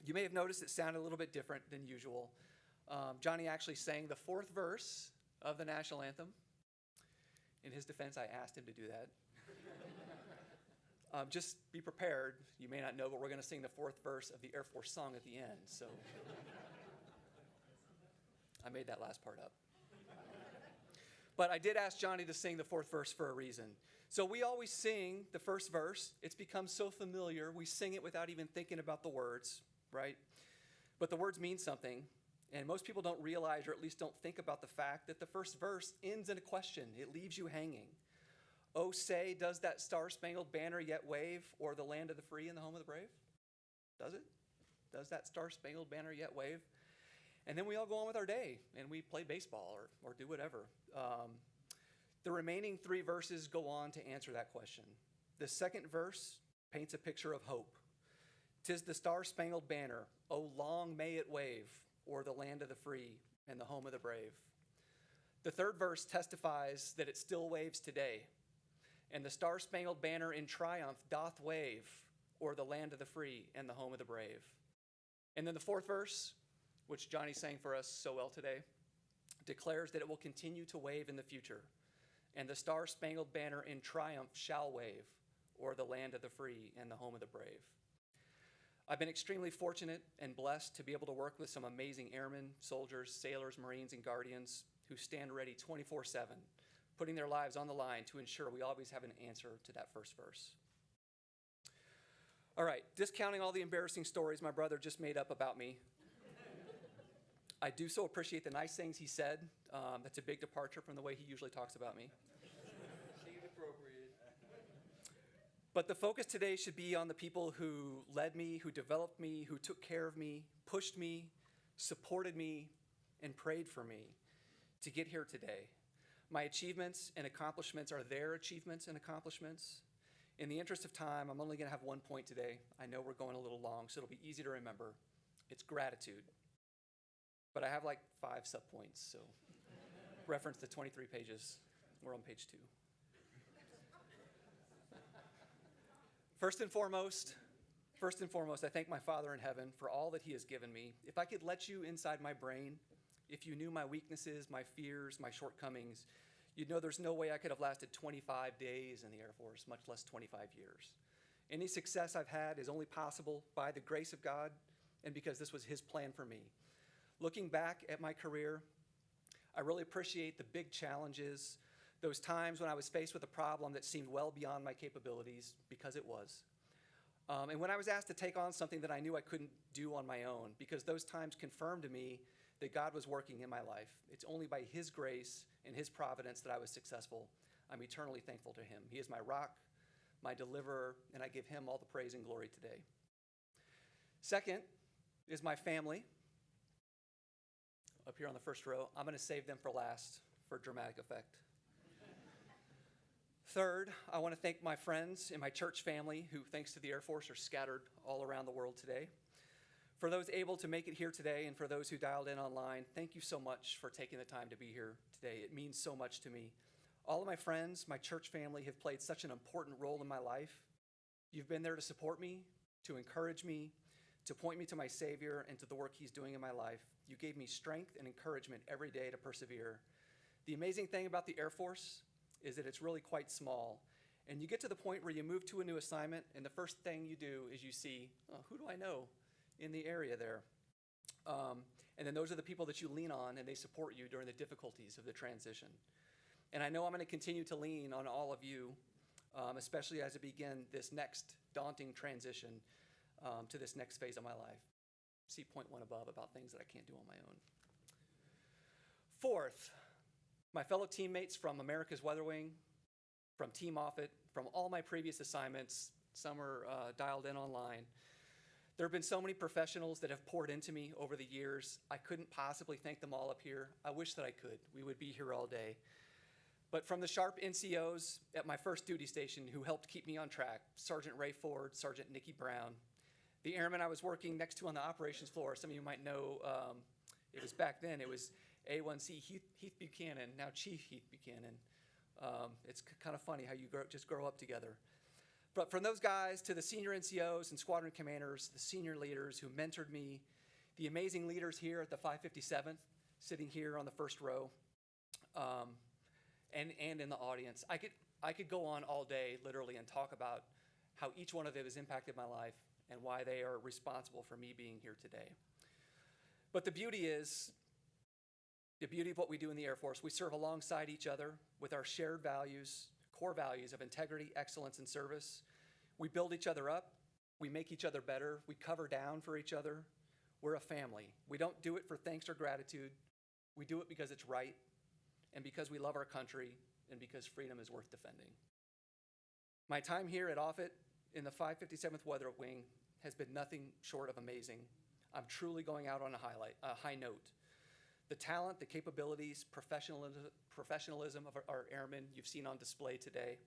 you may have noticed it sounded a little bit different than usual. Johnny actually sang the fourth verse of the national anthem. In his defense, I asked him to do that. Just be prepared. You may not know, but we're going to sing the fourth verse of the Air Force song at the end. So I made that last part up. But I did ask Johnny to sing the fourth verse for a reason. So we always sing the first verse. It's become so familiar. We sing it without even thinking about the words, right? But the words mean something. And most people don't realize, or at least don't think about the fact that the first verse ends in a question. It leaves you hanging. Oh, say, does that star-spangled banner yet wave o'er the land of the free and the home of the brave? Does it? Does that star-spangled banner yet wave? And then we all go on with our day, and we play baseball or do whatever. The remaining three verses go on to answer that question. The second verse paints a picture of hope. 'Tis the star-spangled banner, oh, long may it wave o'er the land of the free and the home of the brave. The third verse testifies that it still waves today, and the star-spangled banner in triumph doth wave o'er the land of the free and the home of the brave. And then the fourth verse, which Johnny sang for us so well today, declares that it will continue to wave in the future, and the star-spangled banner in triumph shall wave o'er the land of the free and the home of the brave. I've been extremely fortunate and blessed to be able to work with some amazing airmen, soldiers, sailors, Marines, and guardians who stand ready 24/7, putting their lives on the line to ensure we always have an answer to that first verse. All right, discounting all the embarrassing stories my brother just made up about me, I do so appreciate the nice things he said. That's a big departure from the way he usually talks about me. But the focus today should be on the people who led me, who developed me, who took care of me, pushed me, supported me, and prayed for me to get here today. My achievements and accomplishments are their achievements and accomplishments. In the interest of time, I'm only going to have one point today. I know we're going a little long, so it'll be easy to remember. It's gratitude. But I have like 5 subpoints, so reference the 23 pages. We're on page 2. First and foremost, I thank my Father in heaven for all that he has given me. If I could let you inside my brain, if you knew my weaknesses, my fears, my shortcomings, you'd know there's no way I could have lasted 25 days in the Air Force, much less 25 years. Any success I've had is only possible by the grace of God and because this was his plan for me. Looking back at my career, I really appreciate the big challenges, those times when I was faced with a problem that seemed well beyond my capabilities, because it was. And when I was asked to take on something that I knew I couldn't do on my own, because those times confirmed to me that God was working in my life. It's only by his grace and his providence that I was successful. I'm eternally thankful to him. He is my rock, my deliverer, and I give him all the praise and glory today. Second is my family. Up here on the first row, I'm going to save them for last for dramatic effect. Third, I want to thank my friends and my church family who, thanks to the Air Force, are scattered all around the world today. For those able to make it here today and for those who dialed in online, thank you so much for taking the time to be here today. It means so much to me. All of my friends, my church family have played such an important role in my life. You've been there to support me, to encourage me, to point me to my Savior and to the work he's doing in my life. You gave me strength and encouragement every day to persevere. The amazing thing about the Air Force is that it's really quite small, And you get to the point where you move to a new assignment, and the first thing you do is you see, oh, who do I know in the area there? And then those are the people that you lean on, and they support you during the difficulties of the transition. And I know I'm going to continue to lean on all of you, especially as I begin this next daunting transition to this next phase of my life. See point one above about things that I can't do on my own. Fourth, my fellow teammates from America's Weather Wing, from Team Offutt, from all my previous assignments, some are dialed in online. There have been so many professionals that have poured into me over the years. I couldn't possibly thank them all up here. I wish that I could. We would be here all day. But from the sharp NCOs at my first duty station who helped keep me on track, Sergeant Ray Ford, Sergeant Nikki Brown, the airman I was working next to on the operations floor, some of you might know, it was back then, it was A1C Heath Buchanan, now Chief Heath Buchanan. It's kind of funny how you just grow up together. But from those guys to the senior NCOs and squadron commanders, the senior leaders who mentored me, the amazing leaders here at the 557th, sitting here on the first row, and in the audience. I could go on all day, literally, and talk about how each one of them has impacted my life and why they are responsible for me being here today. But the beauty of what we do in the Air Force, we serve alongside each other with our shared values, core values of integrity, excellence, and service. We build each other up. We make each other better. We cover down for each other. We're a family. We don't do it for thanks or gratitude. We do it because it's right and because we love our country and because freedom is worth defending. My time here at Offutt in the 557th Weather Wing has been nothing short of amazing. I'm truly going out on a high note. The talent, the capabilities, professionalism of our airmen you've seen on display today,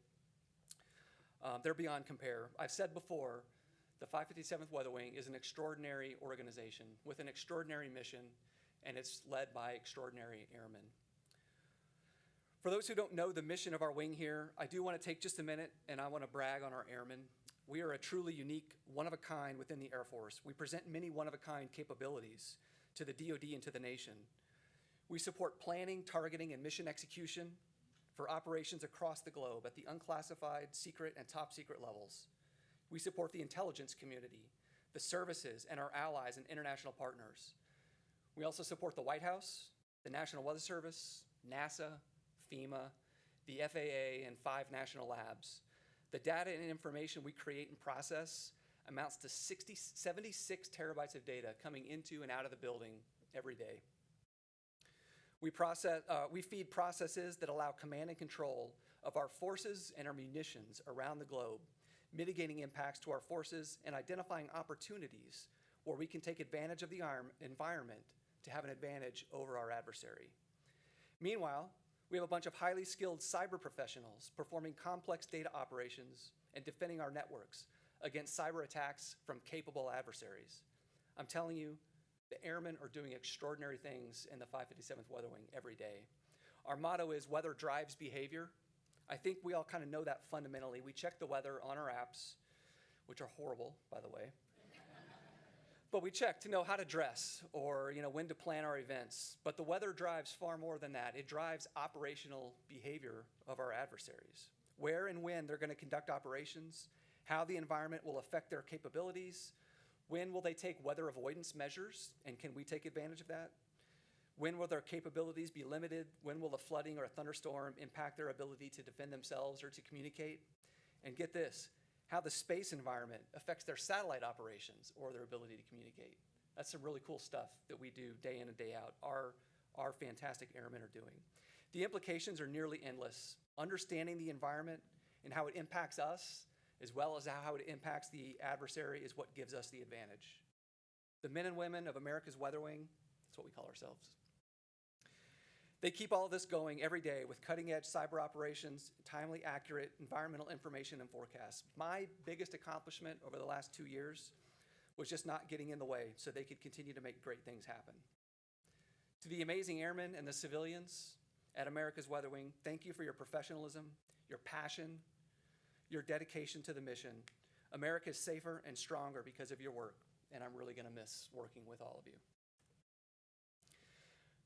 they're beyond compare. I've said before, the 557th Weather Wing is an extraordinary organization with an extraordinary mission, and it's led by extraordinary airmen. For those who don't know the mission of our wing here, I do want to take just a minute and I want to brag on our airmen. We are a truly unique, one-of-a-kind within the Air Force. We present many one-of-a-kind capabilities to the DoD and to the nation. We support planning, targeting, and mission execution for operations across the globe at the unclassified, secret, and top secret levels. We support the intelligence community, the services, and our allies and international partners. We also support the White House, the National Weather Service, NASA, FEMA, the FAA, and 5 national labs. The data and information we create and process amounts to 76 terabytes of data coming into and out of the building every day. We feed processes that allow command and control of our forces and our munitions around the globe, mitigating impacts to our forces and identifying opportunities where we can take advantage of the environment to have an advantage over our adversary. Meanwhile, we have a bunch of highly skilled cyber professionals performing complex data operations and defending our networks against cyber attacks from capable adversaries. I'm telling you, the airmen are doing extraordinary things in the 557th Weather Wing every day. Our motto is weather drives behavior. I think we all kind of know that fundamentally. We check the weather on our apps, which are horrible, by the way. But we check to know how to dress or when to plan our events. But the weather drives far more than that. It drives operational behavior of our adversaries. Where and when they're going to conduct operations, how the environment will affect their capabilities, when will they take weather avoidance measures, and can we take advantage of that? When will their capabilities be limited? When will the flooding or a thunderstorm impact their ability to defend themselves or to communicate? And get this, how the space environment affects their satellite operations or their ability to communicate. That's some really cool stuff that we do day in and day out. Our fantastic airmen are doing. The implications are nearly endless. Understanding the environment and how it impacts us, as well as how it impacts the adversary, is what gives us the advantage. The men and women of America's Weather Wing, that's what we call ourselves. They keep all of this going every day with cutting-edge cyber operations, timely, accurate environmental information and forecasts. My biggest accomplishment over the last 2 years was just not getting in the way so they could continue to make great things happen. To the amazing airmen and the civilians at America's Weather Wing, thank you for your professionalism, your passion, your dedication to the mission. America is safer and stronger because of your work, and I'm really going to miss working with all of you.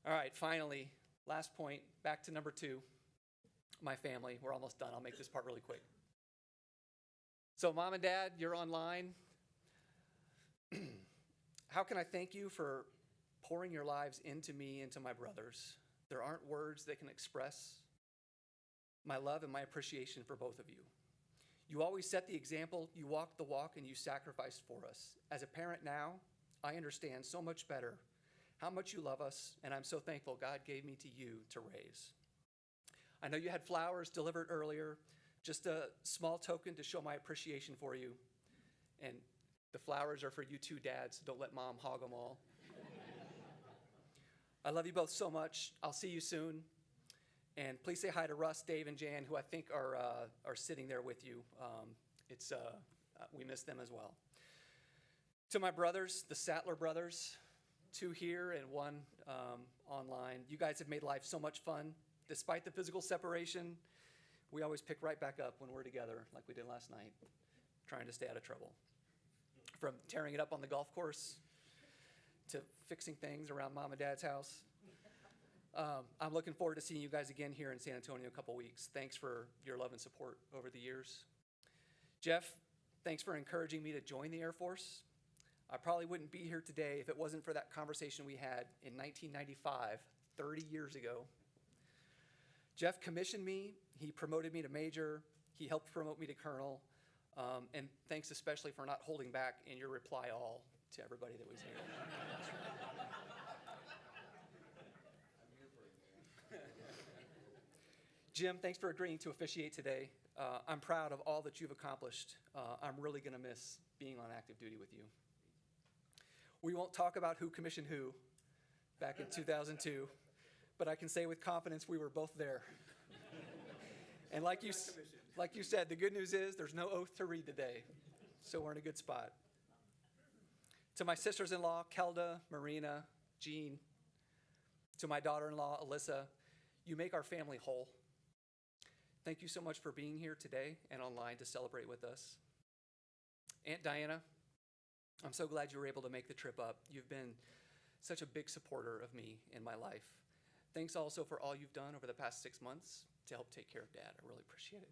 All right, finally, last point, back to number 2, my family. We're almost done. I'll make this part really quick. So, Mom and Dad, you're online. How can I thank you for pouring your lives into me and to my brothers? There aren't words that can express my love and my appreciation for both of you. You always set the example, you walked the walk, and you sacrificed for us. As a parent now, I understand so much better how much you love us, and I'm so thankful God gave me to you to raise. I know you had flowers delivered earlier, just a small token to show my appreciation for you. And the flowers are for you two dads, so don't let Mom hog them all. I love you both so much. I'll see you soon. And please say hi to Russ, Dave, and Jan, who I think are sitting there with you. We miss them as well. To my brothers, the Sattler brothers, 2 here and 1 online, you guys have made life so much fun. Despite the physical separation, we always pick right back up when we're together, like we did last night, trying to stay out of trouble. From tearing it up on the golf course to fixing things around Mom and Dad's house. I'm looking forward to seeing you guys again here in San Antonio in a couple weeks. Thanks for your love and support over the years. Jeff, thanks for encouraging me to join the Air Force. I probably wouldn't be here today if it wasn't for that conversation we had in 1995, 30 years ago. Jeff commissioned me. He promoted me to major. He helped promote me to colonel. And thanks especially for not holding back in your reply all to everybody that was here. Jim, thanks for agreeing to officiate today. I'm proud of all that you've accomplished. I'm really going to miss being on active duty with you. We won't talk about who commissioned who back in 2002, but I can say with confidence we were both there. And like you said, the good news is there's no oath to read today, so we're in a good spot. To my sisters-in-law, Kelda, Marina, Jean, to my daughter-in-law, Alyssa, you make our family whole. Thank you so much for being here today and online to celebrate with us. Aunt Diana, I'm so glad you were able to make the trip up. You've been such a big supporter of me in my life. Thanks also for all you've done over the past 6 months to help take care of Dad. I really appreciate it.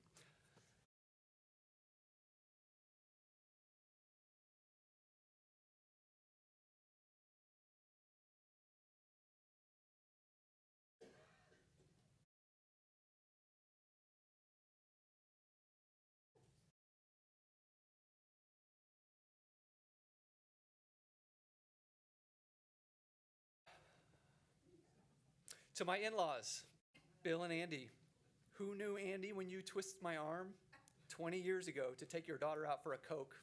To my in-laws, Bill and Andy, who knew Andy when you twisted my arm 20 years ago to take your daughter out for a Coke?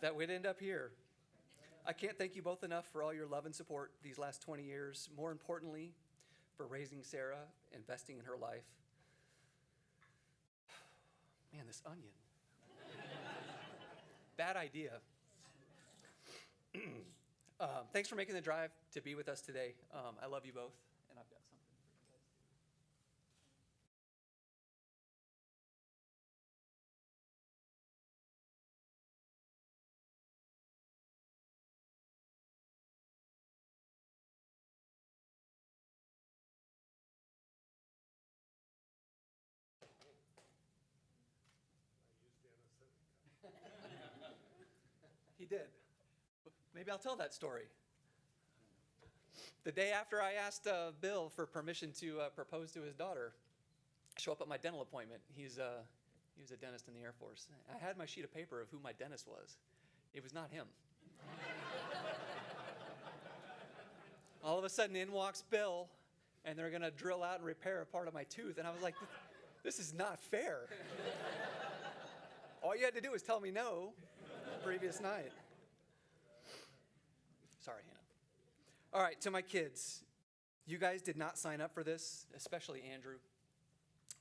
That we'd end up here. I can't thank you both enough for all your love and support these last 20 years. More importantly, for raising Sarah, investing in her life. Man, this onion. Bad idea. Thanks for making the drive to be with us today. I love you both, and I've got something for you guys. He did. Maybe I'll tell that story. The day after I asked Bill for permission to propose to his daughter, show up at my dental appointment. He was a dentist in the Air Force. I had my sheet of paper of who my dentist was. It was not him. All of a sudden, in walks Bill, and they're going to drill out and repair a part of my tooth. And I was like, this is not fair. All you had to do was tell me no the previous night. Sorry, Hannah. All right, to my kids. You guys did not sign up for this, especially Andrew.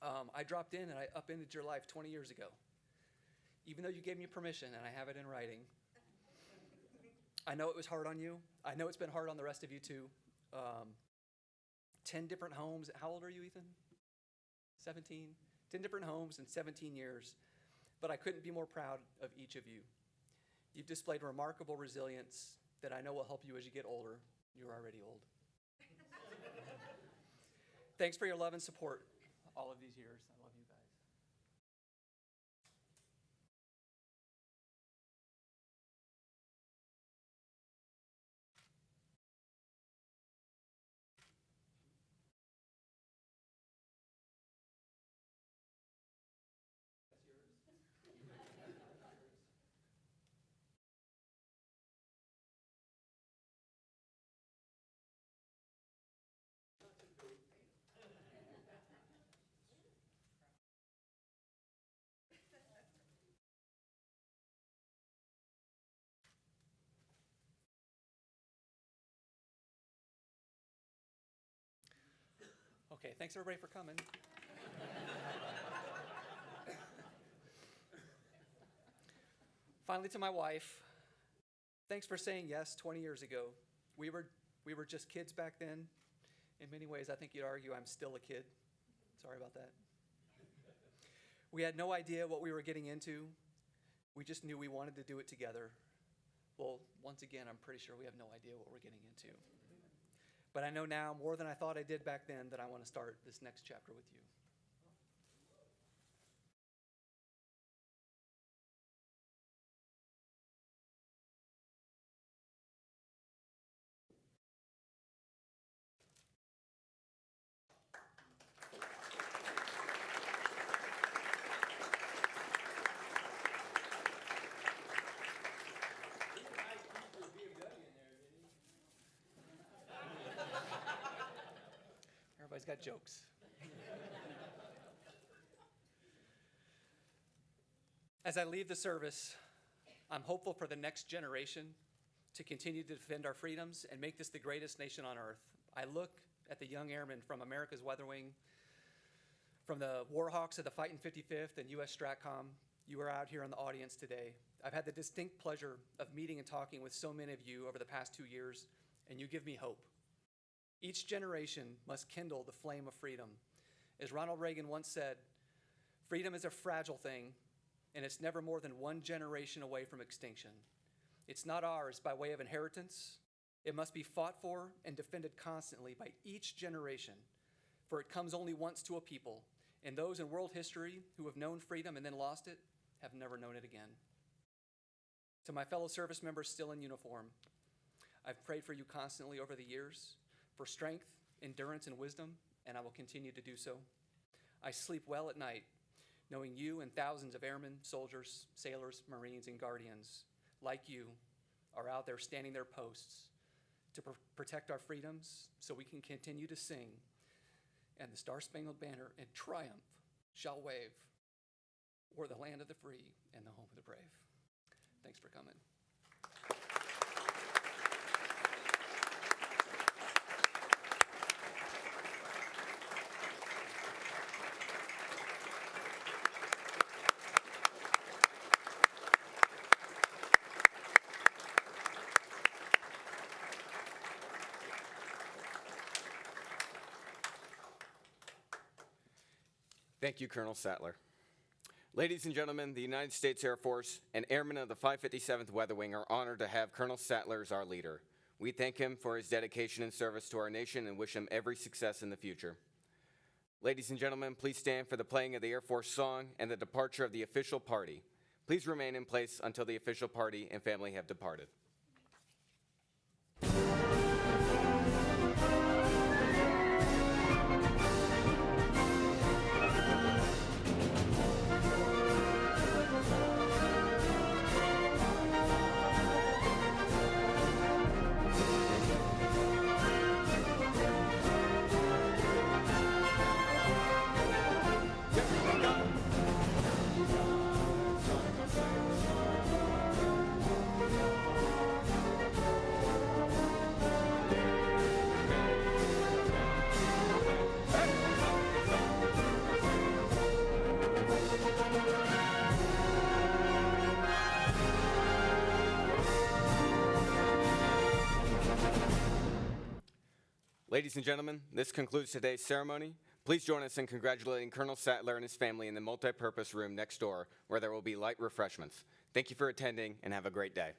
I dropped in and I upended your life 20 years ago. Even though you gave me permission and I have it in writing. I know it was hard on you. I know it's been hard on the rest of you too. 10 different homes. How old are you, Ethan? 17? 10 different homes in 17 years. But I couldn't be more proud of each of you. You've displayed remarkable resilience that I know will help you as you get older. You're already old. Thanks for your love and support all of these years. I love you guys. Okay, thanks everybody for coming. Finally, to my wife, thanks for saying yes 20 years ago. We were just kids back then. In many ways, I think you'd argue I'm still a kid. Sorry about that. We had no idea what we were getting into. We just knew we wanted to do it together. Well, once again, I'm pretty sure we have no idea what we're getting into. But I know now, more than I thought I did back then, that I want to start this next chapter with you. Everybody's got jokes. As I leave the service, I'm hopeful for the next generation to continue to defend our freedoms and make this the greatest nation on earth. I look at the young airmen from America's Weather Wing, from the Warhawks of the Fighting 55th and U.S. STRATCOM. You are out here in the audience today. I've had the distinct pleasure of meeting and talking with so many of you over the past 2 years, and you give me hope. Each generation must kindle the flame of freedom. As Ronald Reagan once said, freedom is a fragile thing, and it's never more than one generation away from extinction. It's not ours by way of inheritance. It must be fought for and defended constantly by each generation, for it comes only once to a people, and those in world history who have known freedom and then lost it have never known it again. To my fellow service members still in uniform, I've prayed for you constantly over the years, for strength, endurance, and wisdom, and I will continue to do so. I sleep well at night, knowing you and thousands of airmen, soldiers, sailors, Marines, and guardians, like you, are out there standing their posts to protect our freedoms so we can continue to sing, and the Star-Spangled Banner in triumph shall wave o'er the land of the free and the home of the brave. Thanks for coming. Thank you, Colonel Sattler. Ladies and gentlemen, the United States Air Force and airmen of the 557th Weather Wing are honored to have Colonel Sattler as our leader. We thank him for his dedication and service to our nation and wish him every success in the future. Ladies and gentlemen, please stand for the playing of the Air Force song and the departure of the official party. Please remain in place until the official party and family have departed. Ladies and gentlemen, this concludes today's ceremony. Please join us in congratulating Colonel Sattler and his family in the multi-purpose room next door, where there will be light refreshments. Thank you for attending, and have a great day.